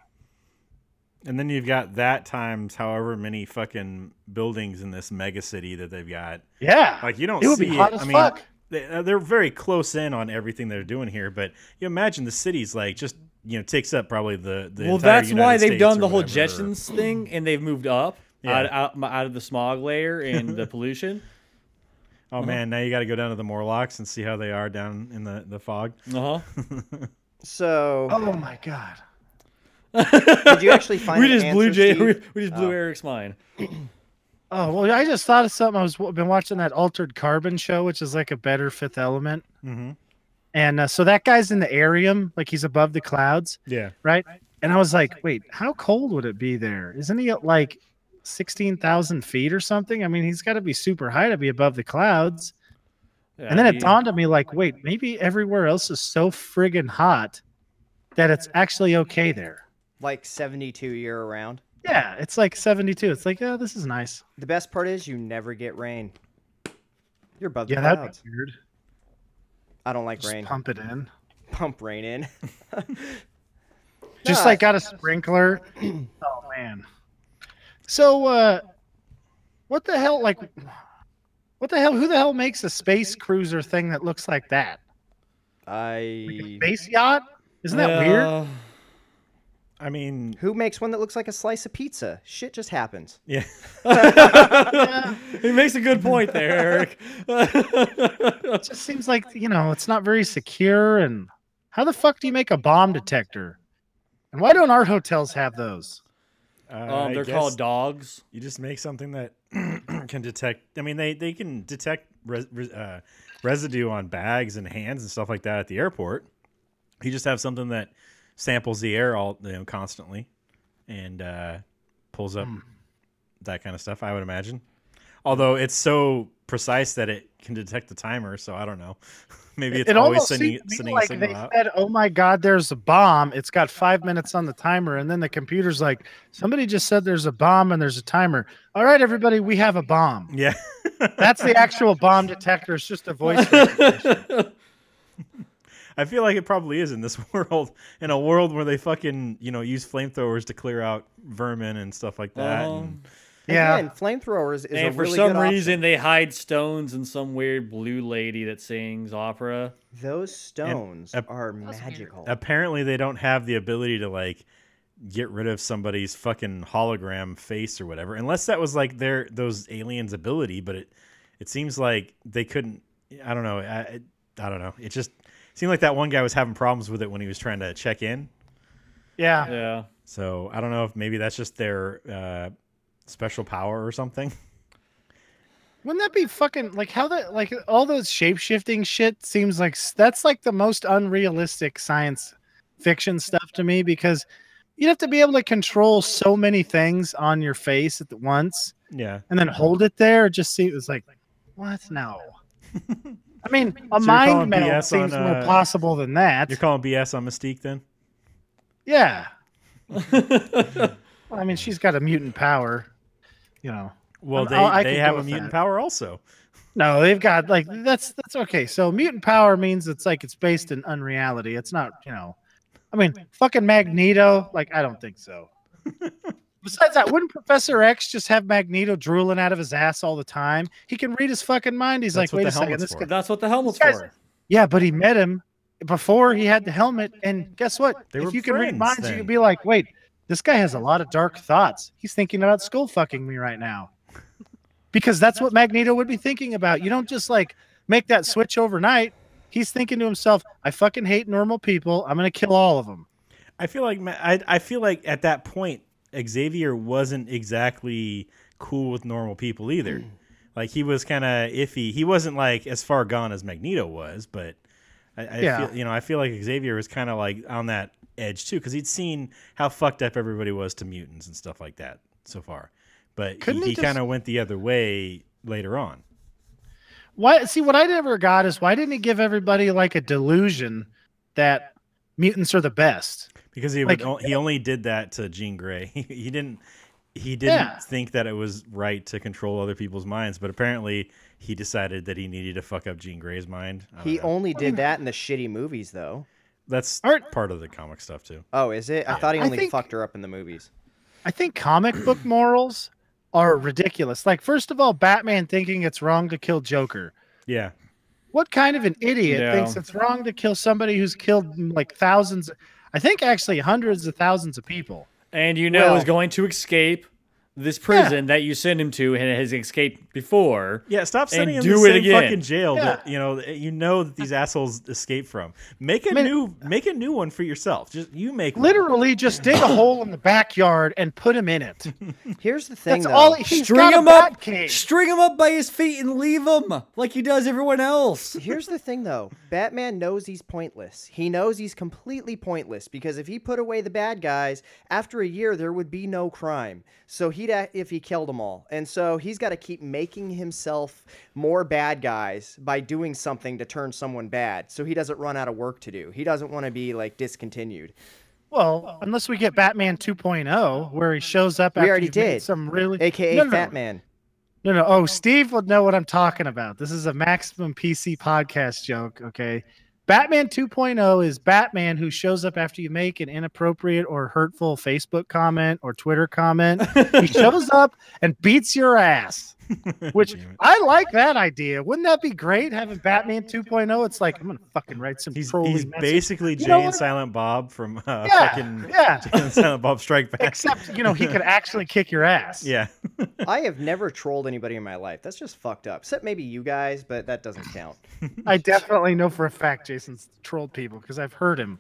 And then you've got that times however many fucking buildings in this mega city that they've got. Yeah. Like you don't It would see be hot it. as I mean, fuck. they're very close in on everything they're doing here, but you imagine the city's like just takes up probably the Well, entire that's why United they've States done or the whole whatever. Jetsons thing, and they've moved up Yeah. out of the smog layer and the pollution. Oh man, now you got to go down to the Morlocks and see how they are down in the fog. Uh huh. So, Oh my god. did you actually find We an just blew answer, Steve? we just blew Eric's mind. Oh well, I just thought of something. Been watching that Altered Carbon show, which is like a better Fifth Element, Mm-hmm. and so that guy's in the Arium, like he's above the clouds, Yeah. right? And I was like, wait, how cold would it be there? Isn't he at like 16,000 feet or something? I mean, he's got to be super high to be above the clouds. And then it dawned on me, like, wait, maybe everywhere else is so friggin' hot that it's actually okay there. Like 72 year round. Yeah, it's like 72. It's like, oh, this is nice. The best part is you never get rain. You're above the Yeah, that'd clouds. be weird. I don't like Just rain. pump it in. Pump rain in. Just No, like got a sprinkler. Oh man. So what the hell? Like, what the hell? Who the hell makes a space cruiser thing that looks like that? Like a space yacht? Isn't that weird? I mean, Who makes one that looks like a slice of pizza? Shit just happens. yeah. He makes a good point there, Eric. It just seems like, it's not very secure. And how the fuck do you make a bomb detector? And why don't our hotels have those? I They're guess called dogs. You just make something that can detect. I mean, they can detect residue on bags and hands and stuff like that at the airport. You just have something that samples the air all constantly and pulls up that kind of stuff. I would imagine. Although it's so precise that it can detect the timer, so I don't know. Maybe it's It always almost sending seemed to me sending a like signal they out. said, "Oh my God, there's a bomb. It's got 5 minutes on the timer," and then the computer's like, "Somebody just said there's a bomb and there's a timer. All right, everybody, we have a bomb." Yeah. That's the actual bomb detector. It's just a voice recognition. I feel like it probably is in this world, in a world where they fucking use flamethrowers to clear out vermin and stuff like that. And Yeah. Again, flamethrower is a And for really some good reason, option. they hide stones in some weird blue lady that sings opera. Those stones are That's weird. magical. Apparently, they don't have the ability to like get rid of somebody's fucking hologram face or whatever, unless that was like those aliens' ability. But it seems like they couldn't. I don't know. I don't know. It just seemed like that one guy was having problems with it when he was trying to check in. Yeah. Yeah. So I don't know if maybe that's just their special power or something. Wouldn't that be fucking like how that like all those shape shifting shit seems like that's like the most unrealistic science fiction stuff to me because you'd have to be able to control so many things on your face at once Yeah. and then hold it there. It just seems like what? No. I mean, a So you're mind calling meld BS seems on, more possible than that. You're calling BS on Mystique then? Yeah. Well, I mean, she's got a mutant power, you know. Well, I they could have go a with mutant that. power also. No, they've got like that's okay. So mutant power means it's like it's based in unreality. It's not, you know. I mean, fucking Magneto, like I don't think so. Besides that, wouldn't Professor X just have Magneto drooling out of his ass all the time? He can read his fucking mind. He's That's like, what wait the a second, helmet's this for. guy. That's what the helmet's This guy's- for. Yeah, but he met him before he had the helmet, and guess what? They were If you can read friends minds, then. you can be like, wait, this guy has a lot of dark thoughts. He's thinking about skull fucking me right now. Because that's what Magneto would be thinking about. You don't just like make that switch overnight. He's thinking to himself, I fucking hate normal people. I'm going to kill all of them. I feel like I feel like at that point Xavier wasn't exactly cool with normal people either. Like he was kind of iffy. He wasn't like as far gone as Magneto was, but Yeah. I feel like Xavier was kind of like on that edge too because he'd seen how fucked up everybody was to mutants and stuff like that so far. But Couldn't he he just- kind of went the other way later on. Why? See, what I never got is why didn't he give everybody like a delusion that mutants are the best? Because he Like- he only did that to Jean Grey. He didn't Yeah. think that it was right to control other people's minds, but apparently he decided that he needed to fuck up Jean Grey's mind. I don't He know. only did that in the shitty movies, though. That's Aren't- part of the comic stuff too. Oh, is it? I thought he I only think- fucked her up in the movies. I think comic book morals are ridiculous. Like, first of all, Batman thinking it's wrong to kill Joker. Yeah. What kind of an idiot Yeah. thinks it's wrong to kill somebody who's killed like thousands, I think actually hundreds of thousands of people? And you know Well- is going to escape this prison that you send him to and has escaped before. Yeah, stop sending him do to the it same again. fucking jail Yeah. that you know that these assholes escape from. Make a mean- new one for yourself. Just you make one. Literally just dig a hole in the backyard and put him in it. Here's the thing, That's though. all he's String got a him up, bat cave. string him up by his feet and leave him like he does everyone else. Here's the thing, though. Batman knows he's pointless. He knows he's completely pointless because if he put away the bad guys, after a year there would be no crime. So if he killed them all, and so he's got to keep making himself more bad guys by doing something to turn someone bad. So he doesn't run out of work to do. He doesn't want to be like discontinued. Well, unless we get Batman 2.0, where he shows up after already you've made did. some really AKA No, no, no. Fat Man. No. Oh, Steve would know what I'm talking about. This is a Maximum PC podcast joke, okay? Batman 2.0 is Batman who shows up after you make an inappropriate or hurtful Facebook comment or Twitter comment. He shows up and beats your ass, which I like that idea. Wouldn't that be great, having Batman 2.0? It's like, I'm going to fucking write some He's trolly message. basically You Jay know and what? Silent Bob from Yeah, fucking yeah. Jay and Silent Bob Strike Back. Except, he could actually kick your ass. Yeah. I have never trolled anybody in my life. That's just fucked up. Except maybe you guys, but that doesn't count. I definitely know for a fact Jason's trolled people because I've heard him.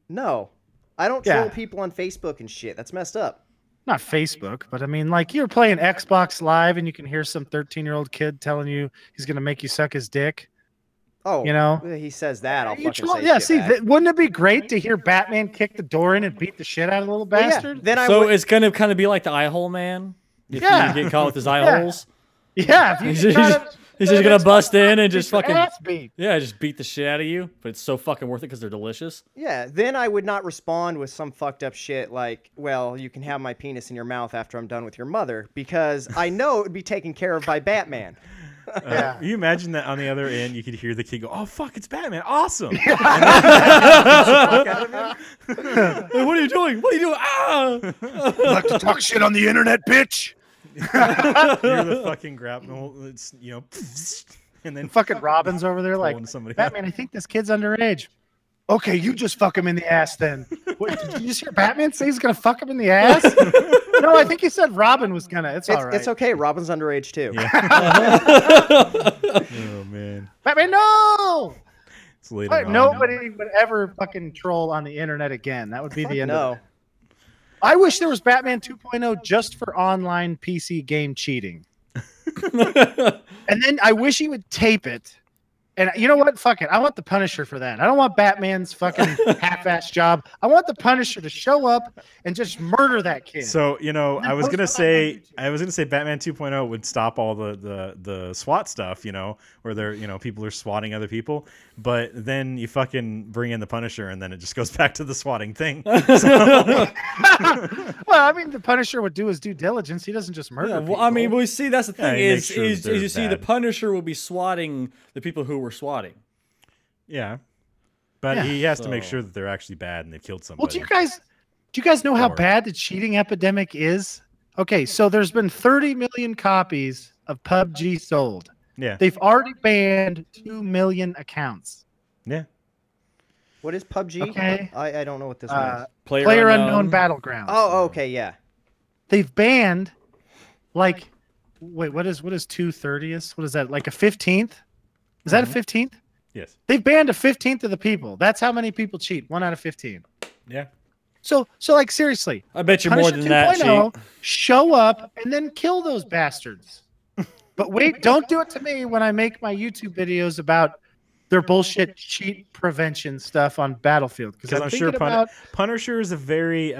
No. I don't Yeah. troll people on Facebook and shit. That's messed up. Not Facebook, but I mean, like you're playing Xbox Live and you can hear some 13-year-old kid telling you he's going to make you suck his dick. Oh, You know? he says that. I'll You fucking troll- say yeah, shit see, back. wouldn't it be great to hear Batman kick the door in and beat the shit out of the little Well, yeah, bastard? then I So would. it's gonna kind of be like the eye hole man. If Yeah. you get caught with his eye Yeah. holes. Yeah, if you He's try just- to- he's just gonna bust in and get just your fucking ass beat. yeah, just beat the shit out of you. But it's so fucking worth it because they're delicious. Yeah, then I would not respond with some fucked up shit like, well, you can have my penis in your mouth after I'm done with your mother, because I know it would be taken care of by Batman. Yeah. You imagine that on the other end, you could hear the kid go, "Oh fuck, it's Batman! Awesome!" Hey, what are you doing? What are you doing? Ah! Like to talk shit on the internet, bitch? You're the fucking grapnel. It's and then Fucking Robin's over there like, pulling somebody Batman, I think this kid's underage. Okay, you just fuck him in the ass then. What, did you just hear Batman say he's gonna fuck him in the ass? No, I think he said Robin was gonna. It's all right. It's okay. Robin's underage too. Oh man, Batman, no! it's later But on. nobody would ever fucking troll on the internet again. That would be the end of No. it. I wish there was Batman 2.0 just for online PC game cheating. And then I wish he would tape it. And you know what? Fuck it. I want the Punisher for that. I don't want Batman's fucking half-ass job. I want the Punisher to show up and just murder that kid. So I was post gonna it on say YouTube. Batman 2.0 would stop all the SWAT stuff, where they're people are swatting other people, but then you fucking bring in the Punisher and then it just goes back to the swatting thing. Well, I mean, the Punisher would do his due diligence. He doesn't just murder Yeah, people. well, I mean, we see that's the Yeah, thing he makes is sure is that they're you see the bad. Punisher will be swatting the people who were swatting. Yeah, but Yeah. he has to make So- sure that they're actually bad and they've killed somebody. Well, do you guys know how Or- bad the cheating epidemic is? Okay, so there's been 30 million copies of PUBG sold. Yeah, They've already banned 2 million accounts. yeah. What is PUBG? Okay. I don't know what this one is. Player unknown Battlegrounds. Oh, okay, yeah. They've banned like wait, what is 2/30th? What is that? Like a 15th? Is that a 15th? Yes. They've banned a 15th of the people. That's how many people cheat. 1 out of 15. Yeah. So like seriously, I bet you more Punisher than that. 2.0, Cheat. show up and then kill those bastards. But wait, don't do it to me when I make my YouTube videos about their bullshit cheat prevention stuff on Battlefield. Because I'm sure about Punisher is a very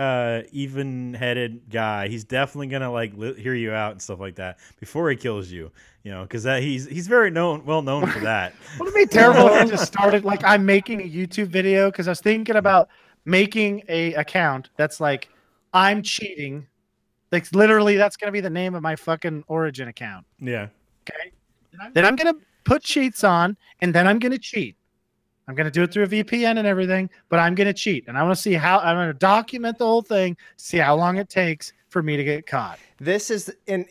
even-headed guy. He's definitely gonna hear you out and stuff like that before he kills you. Because he's very well known for that. Wouldn't it be terrible if I just started like I'm making a YouTube video because I was thinking about making a account that's like I'm cheating. Like literally, that's gonna be the name of my fucking Origin account. Yeah. Okay. Then I'm gonna put cheats on, and then I'm gonna cheat. I'm gonna do it through a VPN and everything, but I'm gonna cheat, and I want to see how I'm gonna document the whole thing, see how long it takes for me to get caught. This is in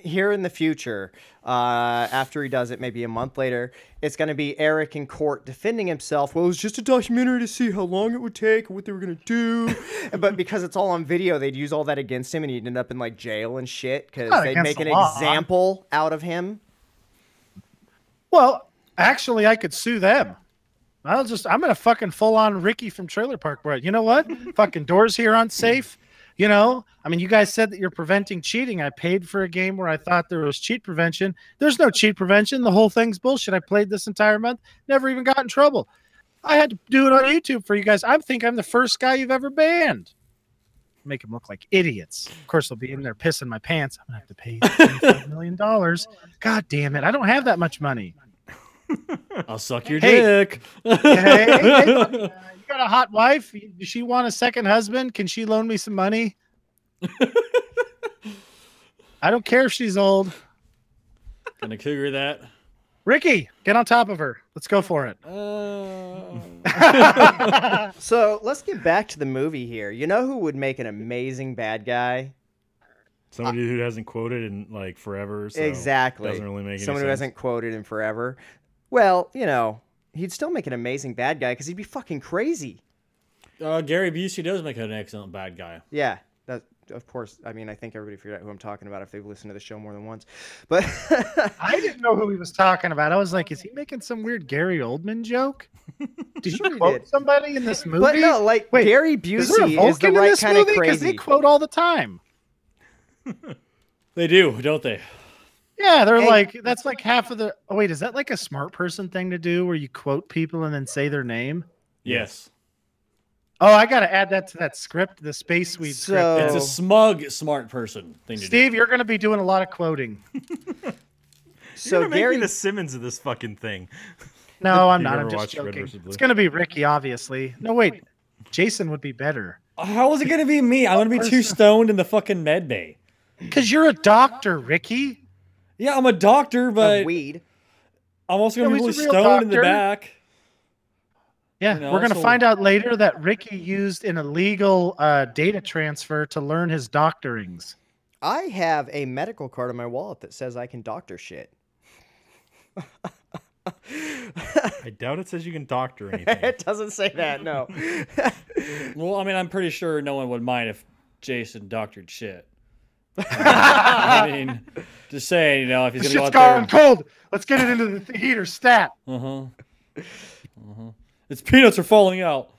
the future. After he does it, maybe a month later, it's going to be Erik in court defending himself. Well, it was just a documentary to see how long it would take and what they were going to do. But because it's all on video, they'd use all that against him, and he'd end up in jail and shit because Not they'd against make the an law. example out of him. Well, actually, I could sue them. I'm gonna fucking full on Ricky from Trailer Park Boy. You know what? Fucking doors here aren't safe. I mean, you guys said that you're preventing cheating. I paid for a game where I thought there was cheat prevention. There's no cheat prevention. The whole thing's bullshit. I played this entire month, never even got in trouble. I had to do it on YouTube for you guys. I think I'm the first guy you've ever banned. Make them look like idiots. Of course, they'll be in there pissing my pants. I'm gonna have to pay $25 million. God damn it! I don't have that much money. I'll suck your Hey. dick. Hey, you got a hot wife? Does she want a second husband? Can she loan me some money? I don't care if she's old. Gonna cougar that. Ricky, get on top of her. Let's go for it. So let's get back to the movie here. You know who would make an amazing bad guy? Somebody who hasn't quoted in forever. So Exactly. Doesn't really make any Someone who sense. hasn't quoted in forever. Well, he'd still make an amazing bad guy because he'd be fucking crazy. Gary Busey does make an excellent bad guy. Yeah, that of course. I mean, I think everybody figured out who I'm talking about if they've listened to the show more than once. But I didn't know who he was talking about. I was like, is he making some weird Gary Oldman joke? Did you Sure he quote did. somebody in this movie? but no, Wait, Gary is there a Busey is Vulcan the in right this kind of movie? Because crazy. they quote all the time. They do, don't they? Yeah, they're Hey. like, that's like half of the. Oh, wait, is that like a smart person thing to do where you quote people and then say their name? Yes. Oh, I got to add that to that script, the Space Swede So- It's script. a smug, smart person thing to Steve, you're going to be doing a lot of quoting. So You're gonna make Gary, me the Simmons of this fucking thing. No, I'm You not. ever I'm just watched Red joking. vs. Blue? It's going to be Ricky, obviously. No, wait. Jason would be better. do. How is it gonna be me? I'm gonna be too stoned in the fucking med bay. Because you're a doctor, Ricky. Yeah, I'm a doctor, but weed. I'm also gonna No, be he's really a real stoned in the doctor. back. Yeah, You know, we're going to so- find out later that Ricky used an illegal data transfer to learn his doctorings. I have a medical card in my wallet that says I can doctor shit. I doubt it says you can doctor anything. It doesn't say that, no. Well, I mean, I'm pretty sure no one would mind if Jason doctored shit. I mean, just saying, you know, if he's This gonna shit's go out gone cold. Let's get it into the heater stat. there. Its peanuts are falling out.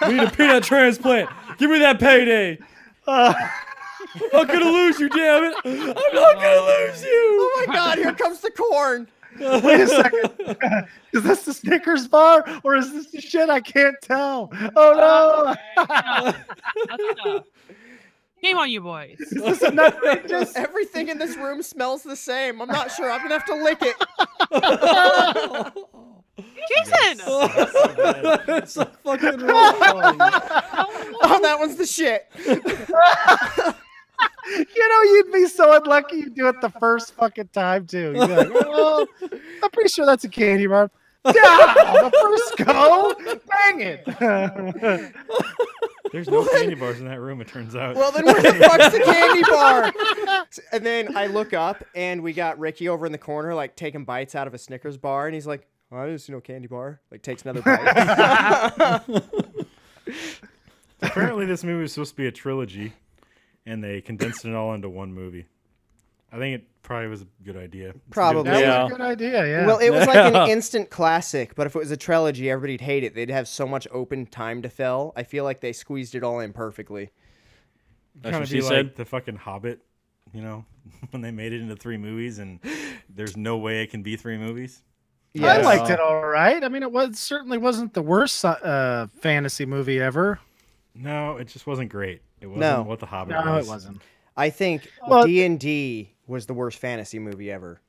We need a peanut transplant. Give me that payday. I'm not gonna lose you, damn it. I'm not gonna lose you. Oh my god, here comes the corn. Wait a second. Is this the Snickers bar or is this the shit? I can't tell. Oh no. That's enough. Game on you, boys. Is this a nut Ninjas? Everything in this room smells the same. I'm not sure. I'm gonna have to lick it. Jason! It's a fucking roll. Oh, that one's the shit. You know, you'd be so unlucky you do it the first fucking time too. You'd be like, oh, I'm pretty sure that's a candy bar. Yeah, the first go, bang it. There's no candy bars in that room, it turns out. Well, then where the fuck's the candy bar? And then I look up, and we got Ricky over in the corner, like, taking bites out of a Snickers bar, and he's like, oh, I didn't see no candy bar. Like, takes another bite. Apparently this movie was supposed to be a trilogy, and they condensed it all into one movie. I think it probably was a good idea. It's a good- Probably. That Yeah. was a good idea, yeah. Well, it was like an instant classic, but if it was a trilogy, everybody'd hate it. They'd have so much open time to fill. I feel like they squeezed it all in perfectly. That's Kind what of she be said. like the fucking Hobbit, you know, when they made it into 3 movies, and there's no way it can be 3 movies. I Yes. liked it all right. I mean, certainly wasn't the worst fantasy movie ever. No, it just wasn't great. It wasn't No. what the Hobbit No, was. it wasn't. I think Well- D&D was the worst fantasy movie ever.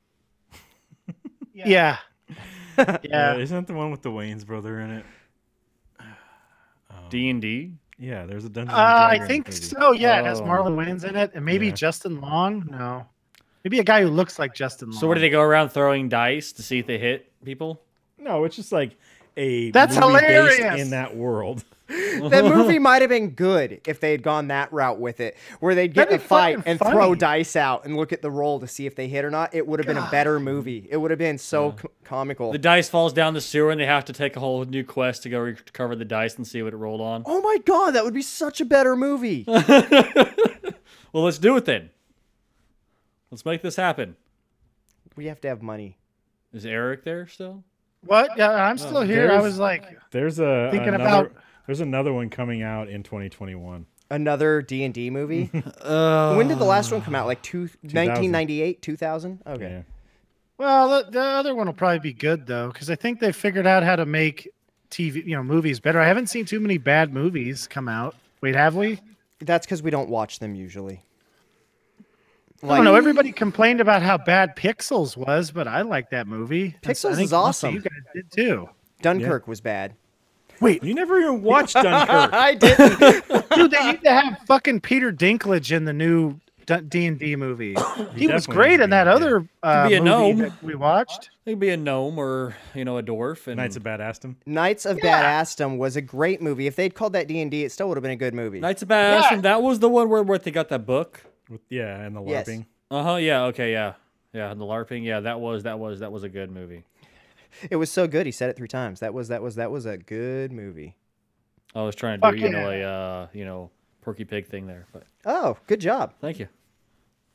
Yeah. Yeah. Isn't that the one with the Wayne's brother in it? D&D. Yeah, there's a Dungeons and I Dragons think movie. so. Yeah, it has Oh. Marlon Wayans in it, and maybe Yeah. Justin Long. No, maybe a guy who looks like Justin Long. So where do they go around throwing dice to see if they hit people? No, it's just like a That's movie hilarious. based in that world. That movie might have been good if they had gone that route with it, where they'd get in a That'd be fight fucking and funny. throw dice out and look at the roll to see if they hit or not. It would have been a better movie. It would have been so comical. The dice falls down the sewer and they have to take a whole new quest to go recover the dice and see what it rolled on. Oh my god, that would be such a better movie. Well, let's do it then. Let's make this happen. We have to have money. Is Eric there still? What? Yeah, I'm still here. I there's- was like, There's another one coming out in 2021. Another D&D movie? When did the last one come out? Like 1998, 2000? Okay. Yeah. well, the other one will probably be good though, because I think they figured out how to make TV, movies better. I haven't seen too many bad movies come out. Wait, have we? That's because we don't watch them usually. I don't know. Everybody complained about how bad Pixels was, but I like that movie. Pixels I think is most of awesome. You guys did too. Dunkirk was bad. Wait, You never even watched Dunkirk. I didn't. dude, they need to have fucking Peter Dinklage in the new D&D movie. He was definitely great needs in to be that in other be a movie gnome. that we watched. It could be a gnome or a dwarf. And Knights of Badassdom. Knights of Badassdom was a great movie. If they'd called that D&D, it still would have been a good movie. Knights of Badassdom. That was the one where they got that book. Yeah, and the Yes. LARPing. Yeah. Okay. Yeah. The LARPing. Yeah. That was a good movie. It was so good. He said it 3 times. That was a good movie. I was trying to Fuck do a Porky Pig thing there, but Oh, good job. thank you.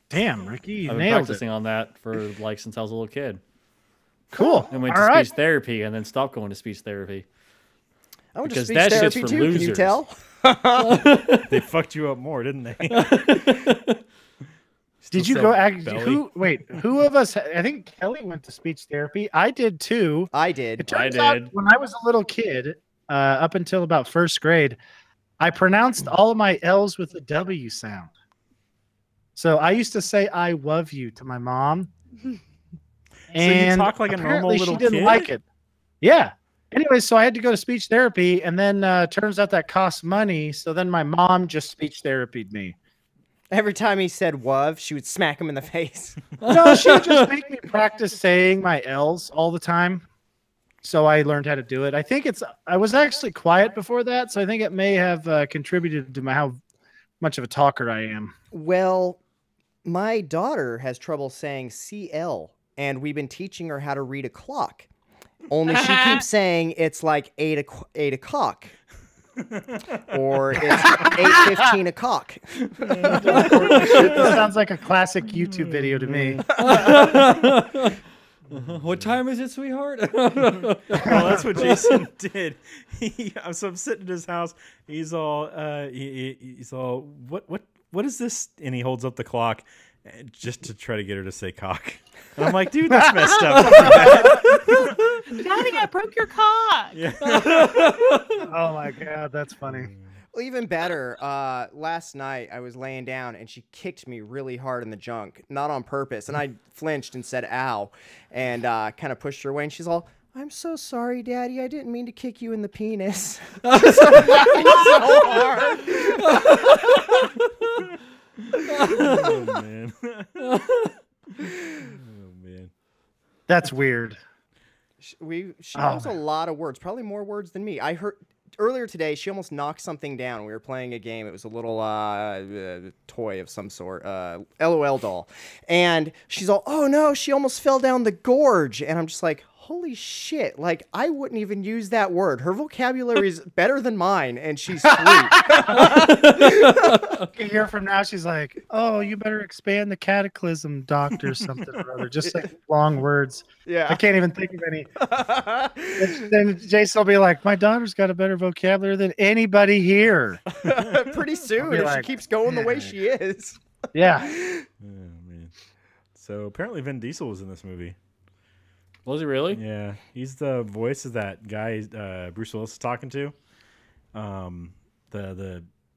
Damn, Ricky, you I've been nailed practicing it. on that for since I was a little kid. Cool. And went All to right. speech therapy and then stopped going to speech therapy. I went to Because speech that shit's therapy for too. Can you losers. tell? They fucked you up more, didn't they? Did you Still go? sell belly? Who of us? I think Kelly went to speech therapy. I did too. I It did. turns I out did. when I was a little kid, up until about first grade, I pronounced all of my L's with a W sound. So I used to say "I love you" to my mom, and talk like a normal apparently little she didn't kid? like it. Yeah. Anyway, so I had to go to speech therapy, and then turns out that costs money. So then my mom just speech therapied me. Every time he said "wuv," she would smack him in the face. No, she would just make me practice saying my L's all the time. So I learned how to do it. I think I was actually quiet before that, so I think it may have contributed to how much of a talker I am. Well, My daughter has trouble saying CL, and we've been teaching her how to read a clock. Only she keeps saying it's like 8 o'clock. Or it's 8:15 o'clock. This sounds like a classic YouTube video to me. What time is it, sweetheart? Well, that's what Jason did. So I'm sitting in his house. He's all, he's all, what is this? And he holds up the clock just to try to get her to say cock. And I'm like, dude, that's messed up. Daddy, I broke your cock. Yeah. Oh my god, that's funny. Well, even better, last night I was laying down and she kicked me really hard in the junk, not on purpose. And I flinched and said, ow, and kind of pushed her away. And she's all, I'm so sorry, Daddy. I didn't mean to kick you in the penis. I was so hard. Oh, man. Oh, man. That's weird. She knows a lot of words, probably more words than me. I heard earlier today she almost knocked something down. We were playing a game. It was a little toy of some sort, LOL doll. And she's all, oh no, she almost fell down the gorge. And I'm just like, holy shit, like I wouldn't even use that word. Her vocabulary is better than mine, and she's sweet. A year from now, she's like, oh, you better expand the cataclysm, doctor, something or other. Just like long words. Yeah. I can't even think of any. Then Jason will be like, my daughter's got a better vocabulary than anybody here. Pretty soon, be if like, she keeps going the way she is. Yeah. Oh, man. So apparently Vin Diesel was in this movie. Was he really? Yeah, he's the voice of that guy Bruce Willis is talking to.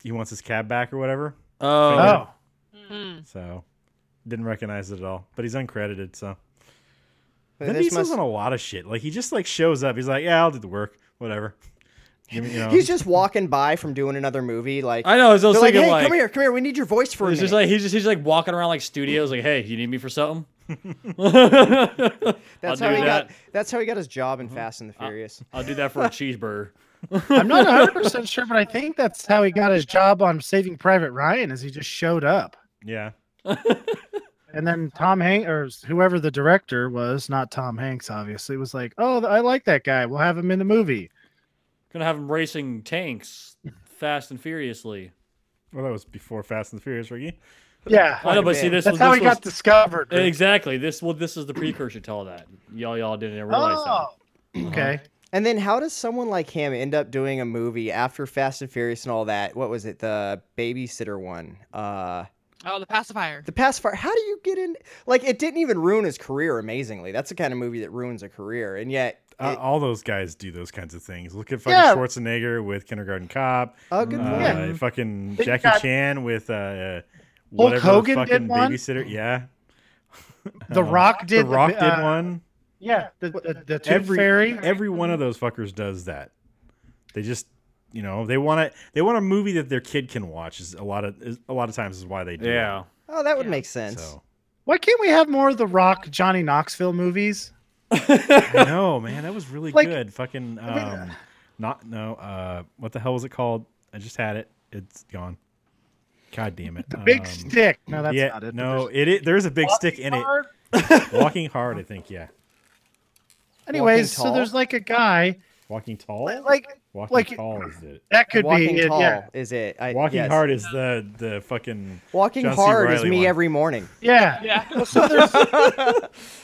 He wants his cab back or whatever. Oh. So didn't recognize it at all. But he's uncredited, so But Vin this Diesel's must- on a lot of shit. Like he just like shows up. He's like, yeah, I'll do the work, whatever. Give me, He's just walking by from doing another movie. Like I know. I was they're like, thinking hey, like, come here, we need your voice for a it's minute. just like he's like walking around like studios. Like, hey, you need me for something? That's I'll how do he that. got. That's how he got his job in Fast and the Furious. I'll do that for a cheeseburger. I'm not 100% sure, but I think that's how he got his job on Saving Private Ryan, is he just showed up. yeah. And then Tom Hanks, or whoever the director was, not Tom Hanks, obviously, was like, oh, I like that guy. We'll have him in the movie. Gonna have him racing tanks, fast and furiously. Well, that was before Fast and the Furious, Ricky. Yeah. I know, but see, this That's was how this he was, got discovered. Rick. exactly. This is the precursor to all that. Y'all didn't realize Oh, okay. And then how does someone like him end up doing a movie after Fast and Furious and all that? What was it? The babysitter one. Oh, the pacifier. The pacifier. How do you get in? Like, it didn't even ruin his career. Amazingly, that's the kind of movie that ruins a career, and yet. All those guys do those kinds of things. Look at fucking Yeah. Schwarzenegger with Kindergarten Cop. Oh, good point. Yeah. Fucking They Jackie got- Chan with whatever Hogan fucking did one? babysitter. Yeah. The Rock did. The Rock did one. Yeah, the Tooth Fairy. Every one of those fuckers does that. They just, they want a movie that their kid can watch. Is a lot of times is why they do. that. Yeah. Oh, that would make It. sense. So Why can't we have more of the Rock Johnny Knoxville movies? I know, man, that was really Like, good. Fucking what the hell was it called? I just had it. It's gone. God damn it. The Big Stick. No, that's yeah, not it. no, there's a big stick in it. Hard. Walking Hard, I think. Yeah. Anyways, Walking so there's Tall? like a guy, Walking Tall. like Walking Tall is it? that could Walking be it. Tall Yeah, is it? Walking yes. Hard is the fucking. Walking John C. Hard is Reilly me one. every morning. yeah. Yeah.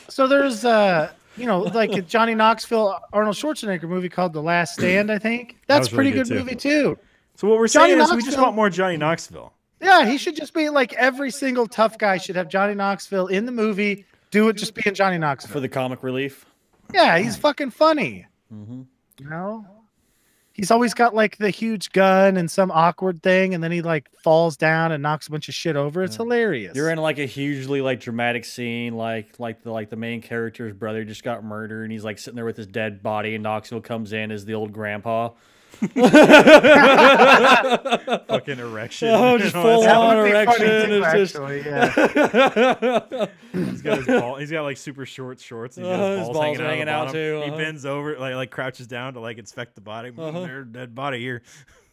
So there's like a Johnny Knoxville Arnold Schwarzenegger movie called The Last Stand. I think that's was a pretty really good good, too. movie too. So what we're Johnny saying is we just Knoxville- want more Johnny Knoxville. Yeah, he should just be like every single tough guy should have Johnny Knoxville in the movie. Do it just being Johnny Knoxville. For the comic relief. Yeah, he's fucking funny. Mm-hmm. You know, he's always got like the huge gun and some awkward thing, and then he like falls down and knocks a bunch of shit over. It's hilarious. You're in like a hugely like dramatic scene, like the main character's brother just got murdered, and he's like sitting there with his dead body, and Knoxville comes in as the old grandpa. Fucking erection. Oh, just You know, full that's- on That would be funny erection. too, It's just actually, yeah. He's got his ball. He's got like super short shorts. And he's got his balls hanging out, the too, bottom. uh-huh. He bends over, like crouches down to like inspect the body. Uh-huh. There's a dead body here.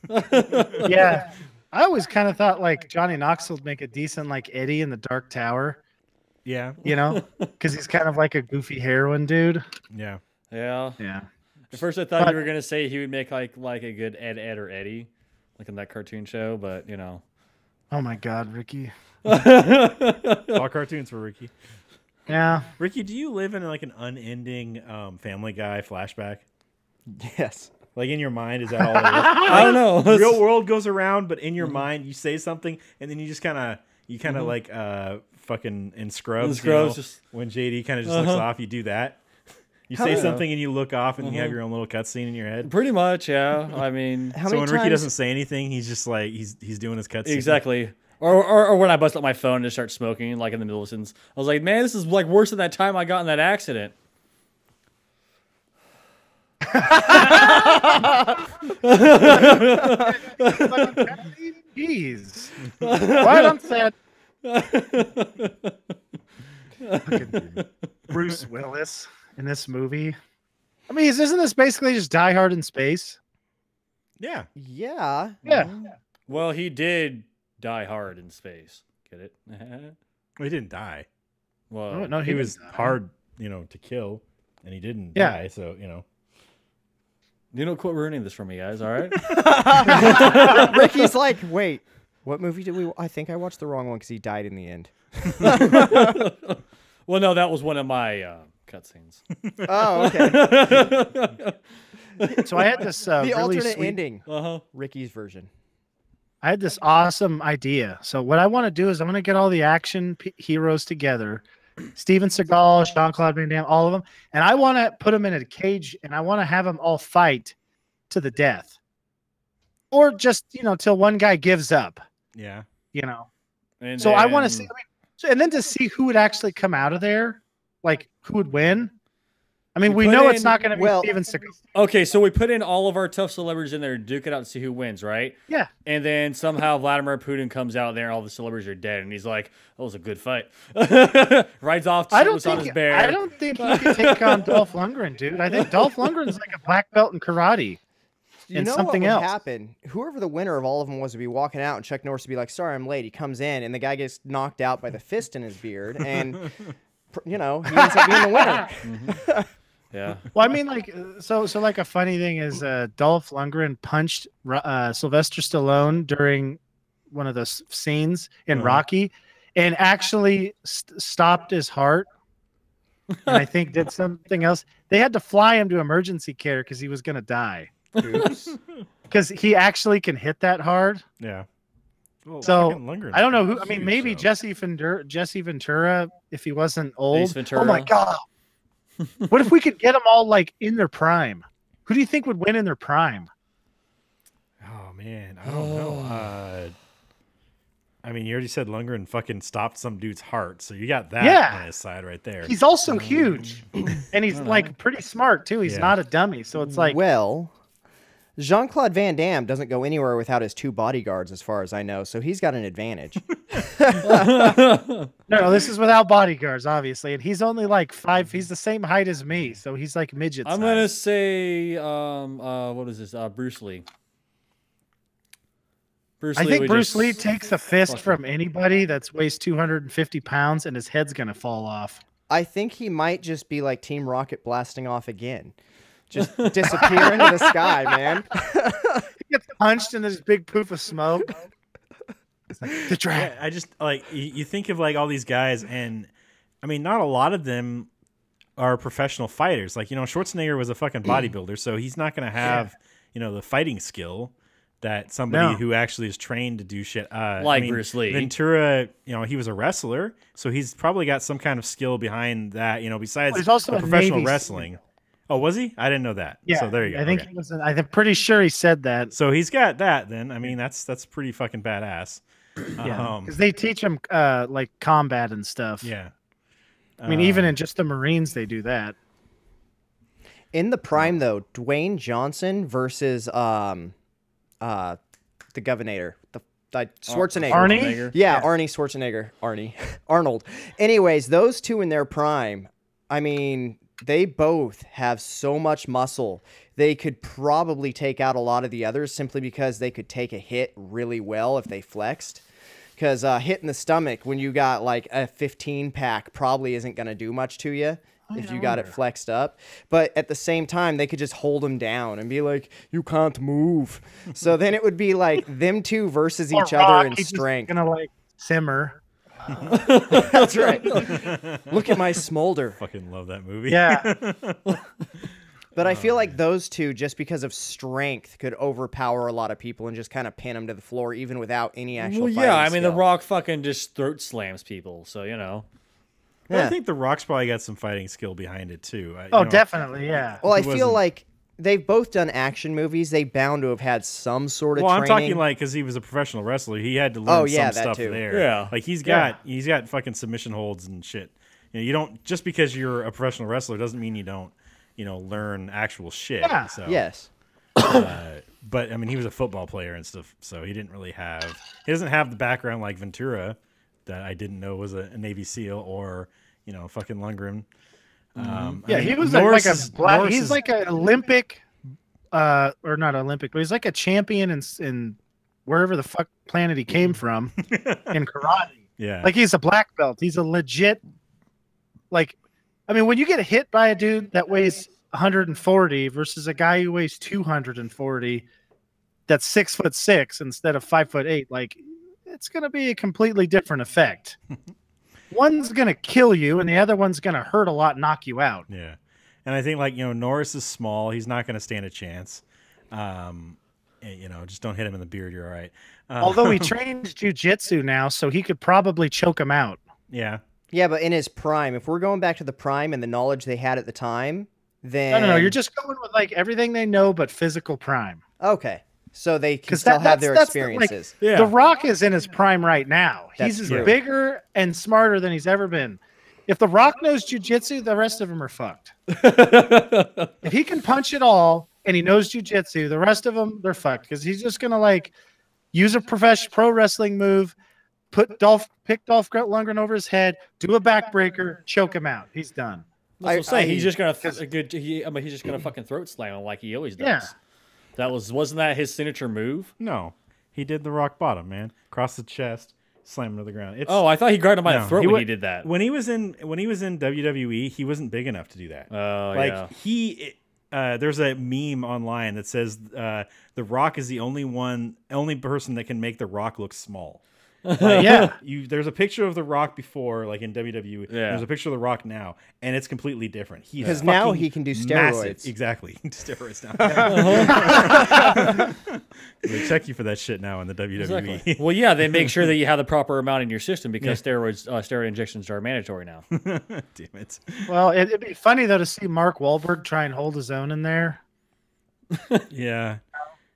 Yeah. I always kind of thought like Johnny Knoxville would make a decent like Eddie in the Dark Tower, Yeah. you know, because he's kind of like a goofy heroin dude. Yeah. Yeah. Yeah. At first, I thought But- you were gonna say he would make like a good Ed or Eddie, like in that cartoon show. But you know, Oh my God, Ricky. All cartoons for Ricky. Yeah. Ricky, do you live in like an unending Family Guy flashback? Yes. Like in your mind, is that all it is? I don't know. The real world goes around, but in your mind, you say something, and then you just kind of like fucking in Scrubs. In Scrubs, you know, just- when JD kind of just looks off, you do that. You say yeah. something and you look off, and you have your own little cutscene in your head. Pretty much, yeah. I mean, How So many when times? Ricky doesn't say anything, he's just like he's doing his cutscene. exactly. Or when I bust up my phone and just start smoking, like in the middle of a sentence, I was like, man, this is like worse than that time I got in that accident. Jeez. Right on set. Fucking Bruce Willis in this movie. I mean, isn't this basically just Die Hard in space? Yeah. Yeah. Yeah. Well, he did die hard in space. Get it? He didn't die. Well, No, He was didn't die. hard, to kill, and he didn't Yeah. die. So you don't quit ruining this for me, guys. All right. Ricky's like, wait, what movie did we? I think I watched the wrong one because he died in the end. Well, no, that was one of my cutscenes. Oh, okay. So I had this The really alternate sweet ending. Uh-huh. Ricky's version. I had this awesome idea. So what I want to do is I'm going to get all the action heroes together, Steven Seagal, Jean-Claude Van Damme, all of them, and I want to put them in a cage and I want to have them all fight to the death, or just till one guy gives up. yeah. And So I want to then- see, and then to see who would actually come out of there, like who would win. I mean, We we put know in- it's not going to be well- Steven Seagal. Okay, so we put in all of our tough celebrities in there to duke it out to see who wins, right? Yeah. And then somehow Vladimir Putin comes out there and all the celebrities are dead, and he's like, "That was a good fight." Rides off, I don't shirtless on his think bear. I don't think he could take on Dolph Lundgren, dude. I think Dolph Lundgren's like a black belt in karate. You And know something what would else. happen? Whoever the winner of all of them was would be walking out, and Chuck Norris would be like, "Sorry, I'm late." He comes in, and the guy gets knocked out by the fist in his beard, and he ends up being the winner. Yeah. Well, I mean, like, so like a funny thing is Dolph Lundgren punched Sylvester Stallone during one of those scenes in Rocky, and actually stopped his heart. And I think did something else. They had to fly him to emergency care because he was going to die. Because he actually can hit that hard. Yeah. Well, So fucking Lundgren's I don't know who. I huge, mean, maybe so. Jesse Ventura, if he wasn't old. Ace Ventura. Oh my god! What if we could get them all like in their prime? Who do you think would win in their prime? Oh man, I don't know. I mean, you already said Lundgren fucking stopped some dude's heart, so you got that Yeah. on his side right there. He's also huge, and he's like pretty smart too. He's Yeah. not a dummy, so it's like Well, Jean-Claude Van Damme doesn't go anywhere without his 2 bodyguards, as far as I know, so he's got an advantage. no. This is without bodyguards, obviously, and he's only like 5. He's the same height as me, so he's like midget. I'm size. gonna say, what is this? Bruce Lee. Bruce I Lee think would Bruce just- Lee takes a fist from anybody that's weighs 250 pounds, and his head's gonna fall off. I think he might just be like Team Rocket blasting off again. Just disappear into the sky, man. He gets punched in this big poof of smoke. It's like, the dragon. Yeah, I just like you think of like all these guys, and I mean, not a lot of them are professional fighters. Like Schwarzenegger was a fucking bodybuilder, so he's not going to have the fighting skill that somebody No. who actually is trained to do shit. Like Bruce Lee. Ventura, he was a wrestler, so he's probably got some kind of skill behind that. Besides He's also the a professional Navy wrestling. Oh, was he? I didn't know that. Yeah, So there you go. I think Okay. he was. I'm pretty sure he said that. So he's got that. Then I mean, that's pretty fucking badass. Yeah, because they teach him like combat and stuff. Yeah. I mean, even in just the Marines, they do that. In the prime, though, Dwayne Johnson versus the Governor, the Schwarzenegger. Arnie? Yeah, Arnie Schwarzenegger. Arnie. Arnold. Anyways, those two in their prime, I mean, they both have so much muscle. They could probably take out a lot of the others simply because they could take a hit really well if they flexed. Because hitting the stomach when you got like a 15-pack probably isn't going to do much to you if you got it flexed up. But at the same time, they could just hold them down and be like, you can't move. So then it would be like them two versus each other in strength. Gonna like simmer. That's right. Look at my smolder. Fucking love that movie. Yeah. But I feel like those two, just because of strength, could overpower a lot of people and just kind of pin them to the floor, even without any actual. Well, yeah, I mean, The Rock fucking just throat slams people, so you know. Well, Yeah. I think The Rock's probably got some fighting skill behind it too. Definitely, yeah. Well, I He feel wasn't- like they've both done action movies. They bound to have had some sort of. Well, I'm training. talking like because he was a professional wrestler, he had to learn some that stuff too. there. Yeah. Like he's got fucking submission holds and shit. You know, you don't just because you're a professional wrestler doesn't mean you don't, learn actual shit. Yeah. So, Yes. but I mean, he was a football player and stuff, so he doesn't have the background like Ventura that I didn't know was a Navy SEAL or fucking Lundgren. Yeah, he was he's like an Olympic, or not Olympic, but he's like a champion in wherever the fuck planet he came from in karate. Yeah, Like he's a black belt. He's a legit, like, I mean, when you get hit by a dude that weighs 140 versus a guy who weighs 240, that's 6'6" instead of 5'8", like it's gonna be a completely different effect. One's gonna kill you, and the other one's gonna hurt a lot, knock you out. Yeah, and I think Norris is small; he's not going to stand a chance. Just don't hit him in the beard. You're all right. Although he trains jujitsu now, so he could probably choke him out. Yeah. Yeah, but in his prime, if we're going back to the prime and the knowledge they had at the time, then No. You're just going with like everything they know, but physical prime. okay. So they can still have their experiences. Yeah. The Rock is in his prime right now. That's He's true. bigger and smarter than he's ever been. If The Rock knows jujitsu, the rest of them are fucked. If he can punch it all and he knows jujitsu, the rest of them, they're fucked because he's just gonna like use a pro wrestling move, pick Dolph Lundgren over his head, do a backbreaker, choke him out. He's done. That's what I'm saying. He's just gonna he's just gonna fucking throat slam him like he always does. Yeah. Wasn't that his signature move? No, he did the rock bottom, man. Cross the chest, slam him to the ground. I thought he grabbed him by the No, throat he when wa- he did that. When he was in WWE, he wasn't big enough to do that. Oh, Like yeah. there's a meme online that says the Rock is the only person that can make the Rock look small. Yeah. There's a picture of the Rock before, like in WWE. Yeah. There's a picture of the Rock now, and it's completely different. He's 'Cause now fucking he can do massive. steroids. Exactly, steroids now. They check you for that shit now in the WWE. Exactly. Well, yeah, they make sure that you have the proper amount in your system because steroid injections are mandatory now. Damn it. Well, it'd be funny though to see Mark Wahlberg try and hold his own in there. Yeah,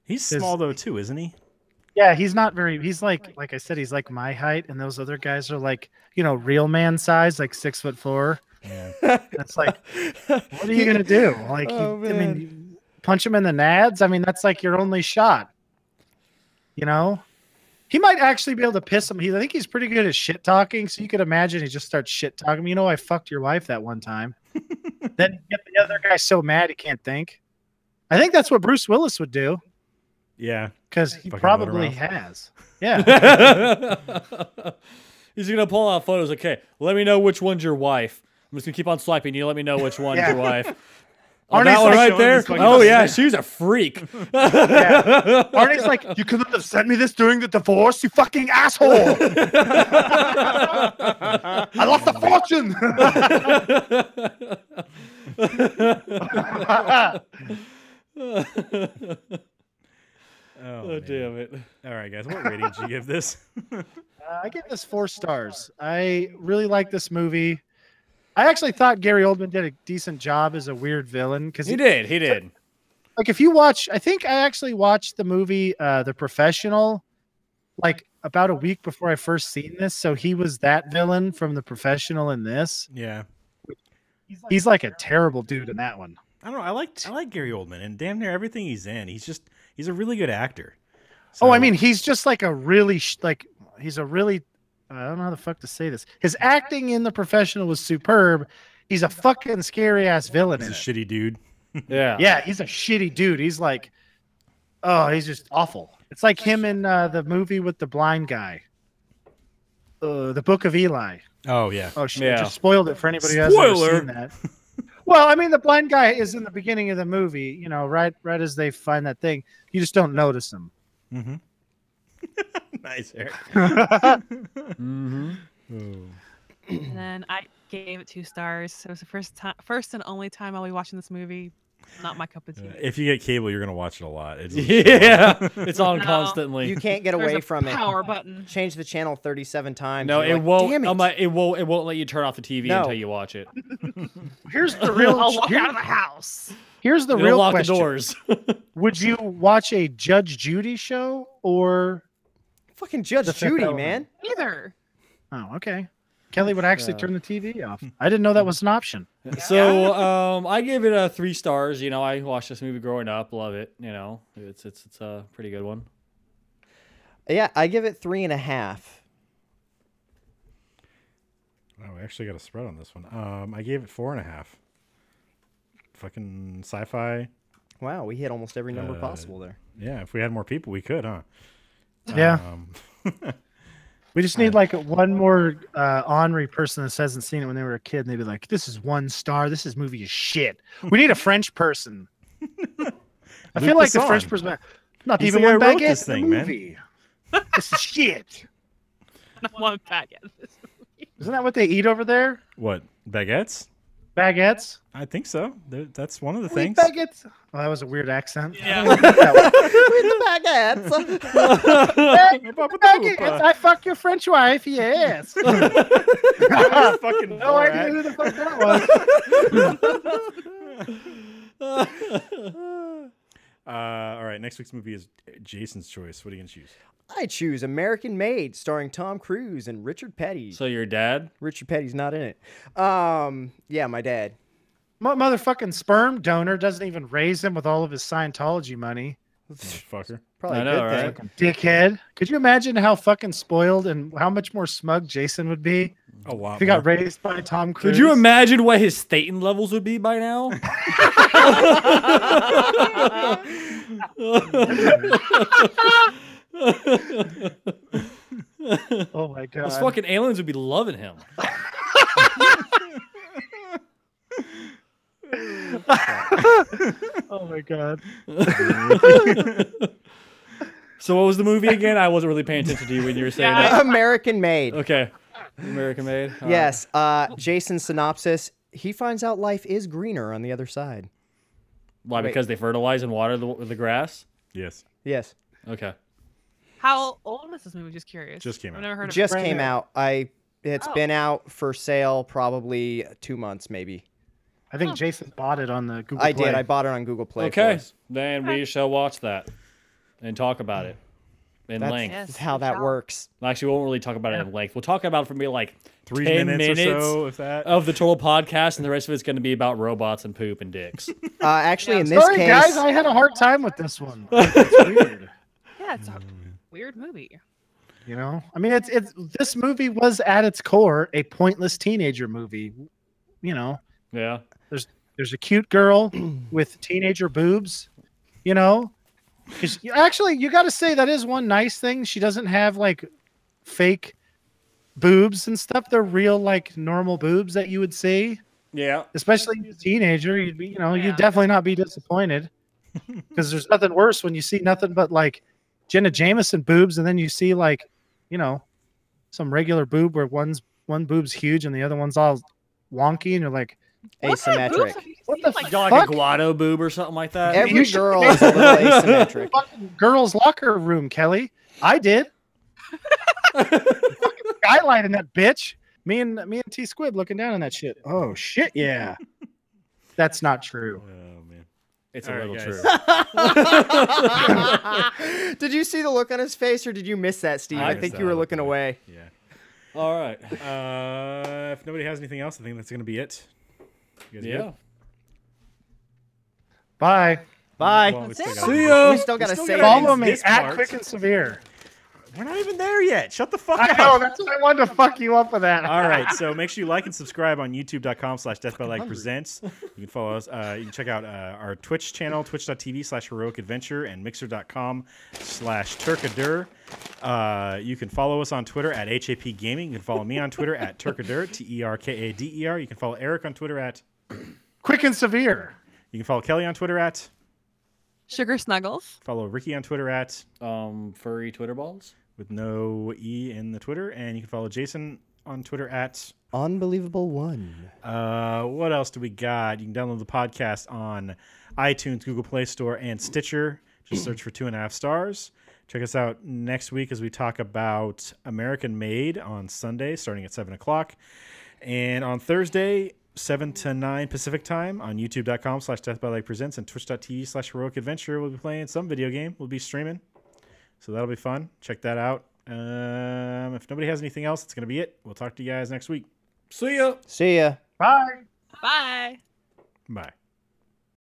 he's small though too, isn't he? Yeah, he's not very. He's like I said, he's like my height, and those other guys are like real man size, like 6'4". Yeah. That's like, what are you gonna do? Like, I mean, you punch him in the nads. I mean, that's like your only shot. He might actually be able to piss him. I think he's pretty good at shit talking. So you could imagine he just starts shit talking. I fucked your wife that one time. Then get the other guy so mad he can't think. I think that's what Bruce Willis would do. Yeah. Because he Fucking probably let her has. Yeah. He's gonna pull out photos. Okay, let me know which one's your wife. I'm just gonna keep on swiping. You let me know which one's Yeah. your wife. Oh, Arnie's that one like right showing there. these fucking Oh yeah, messages. she's a freak. Yeah. Arnie's like, you couldn't have sent me this during the divorce, you fucking asshole. I lost a fortune. Oh, Oh man. damn it. All right, guys. What rating did you give this? I give this 4 stars. I really like this movie. I actually thought Gary Oldman did a decent job as a weird villain because He did. Like if you watch, I think I actually watched the movie The Professional like about a week before I first seen this. So he was that villain from The Professional in this. Yeah. He's like a terrible dude in that one. I don't know. I like Gary Oldman, and damn near everything he's in. He's a really good actor. Oh, I So- mean, he's just like a really he's a really I don't know how the fuck to say this. His acting in The Professional was superb. he's a fucking scary ass villain. He's a in it. shitty dude. Yeah. Yeah, he's a shitty dude. He's like, oh, he's just awful. It's like him in the movie with the blind guy, the Book of Eli. Oh yeah. Oh shit! Yeah. Just spoiled it for anybody who hasn't ever Spoiler. seen that. Well, I mean, the blind guy is in the beginning of the movie. You know, right as they find that thing, you just don't notice him. Mm-hmm. Nice, Eric. Mm-hmm. And then I gave it 2 stars. It was the first and only time I'll be watching this movie. Not my cup of tea. If you get cable, you're gonna watch it a lot. Yeah, it's on No. constantly. You can't get There's away a from it. power button. Change the channel 37 times. No, and you're it like, won't. Damn it. It won't let you turn off the TV No. until you watch it. Here's the real. I'll walk out of the house. Here's the It'll real lock question: the doors. Would you watch a Judge Judy show or? Fucking Judge The Fifth Judy, Element. man. Either. Oh, okay. Kelly would actually turn the TV off. I didn't know that was an option. So I gave it a 3 stars. You know, I watched this movie growing up, love it. You know, it's a pretty good one. Yeah, I give it 3.5. Oh, we actually got a spread on this one. I gave it 4.5. Fucking sci-fi. Wow, we hit almost every number Uh, possible there. Yeah, if we had more people, we could, huh? Yeah. Um, We just need like one more ornery person that hasn't seen it when they were a kid, and they'd be like, "This is 1 star. This movie is shit." We need a French person. I feel like the Besson. French person. Not He's even the guy one who wrote baguette this in the thing, man. movie. This is shit. Not one baguette. Isn't that what they eat over there? what, baguettes? Baguettes. I think so. That's one of the We eat things. baguettes. Oh, that was a weird accent. Yeah. With the baguettes. Baguettes. I fuck your French wife. Yes. Fucking No idea who the fuck that was. All right, next week's movie is Jason's choice. What are you gonna choose? I choose American Made, starring Tom Cruise and Richard Petty. So your dad? Richard Petty's not in it. Yeah, my dad. Motherfucking sperm donor doesn't even raise him with all of his Scientology money. Fucker. Probably I a know, good right? thing. Dickhead. Could you imagine how fucking spoiled and how much more smug Jason would be A lot. if he got more. raised by Tom Cruise? Could you imagine what his statin levels would be by now? Oh my god. Those fucking aliens would be loving him. Oh my god. So what was the movie again? I wasn't really paying attention to you when you were saying Yeah, that. American Made. Okay. American Made. All right. Yes. Jason's synopsis. He finds out life is greener on the other side. Why? Wait. Because they fertilize and water the grass? Yes. Yes. Okay. How old is this movie? Just curious. Just came I've out. never heard of Just it. came out. It's Oh. been out for sale probably 2 months, maybe. I think Jason bought it on the Google I Play. did. I bought it on Google Play. Okay. for us. Then we shall watch that and talk about it in That's length. Yes. That's how we that shall. works. Actually, we won't really talk about it in length. We'll talk about it for maybe like 3 10 minutes or so, if that. of the total podcast, and the rest of it's going to be about robots and poop and dicks. Actually, Yeah. in this Sorry, case, guys, I had a hard time with this one. It's weird. Yeah, it's a weird movie. You know, I mean, it's this movie was at its core a pointless teenager movie. You know, Yeah. there's a cute girl with teenager boobs. You know, because actually, you got to say that is one nice thing. She doesn't have like fake boobs and stuff. They're real, like normal boobs that you would see. Yeah. Especially as a teenager, you'd be, Yeah. you'd definitely not be disappointed because there's nothing worse when you see nothing but like Jenna Jameson boobs, and then you see like, some regular boob where one boob's huge and the other one's all wonky, and you're like, asymmetric. What the You got like Fuck. a guato boob or something like that. Every You should- girl is a little asymmetric. fucking girls' locker room, Kelly. I did. Skylight in that bitch. Me and T Squib looking down on that shit. Oh shit, yeah. That's not true. Oh man. It's All a right, little guys. true. Did you see the look on his face, or did you miss that, Steve? I I missed think that you were look, looking yeah. away. Yeah. All right. If nobody has anything else, I think that's gonna be it. You guys Yeah. good? Bye. Bye. Well, we still That's it. gotta See do ya. We still gotta still say gotta Follow end me this at part. Quick and Severe. We're not even there yet. Shut the fuck I up. know, that's why I wanted to fuck you up with that. All right, so make sure you like and subscribe on youtube.com/deathbyleg presents. You can follow us. You can check out our Twitch channel, twitch.tv/heroicadventure, and mixer.com/turkadur. You can follow us on Twitter at HAP Gaming. You can follow me on Twitter at Turkadur, TERKADER. You can follow Eric on Twitter at Quick and Severe. You can follow Kelly on Twitter at Sugar Snuggles. Follow Ricky on Twitter at Furry Twitter balls. with no E in the Twitter. And you can follow Jason on Twitter at Unbelievable one. what else do we got? You can download the podcast on iTunes, Google Play Store, and Stitcher. Just search for 2.5 stars. Check us out next week as we talk about American Made on Sunday, starting at 7 o'clock. And on Thursday, 7 to 9 Pacific time on youtube.com/deathbylegpresents and twitch.tv/heroicadventure. We'll be playing some video game. We'll be streaming. So that'll be fun. Check that out. If nobody has anything else, that's going to be it. We'll talk to you guys next week. See ya. See ya. Bye. Bye. Bye.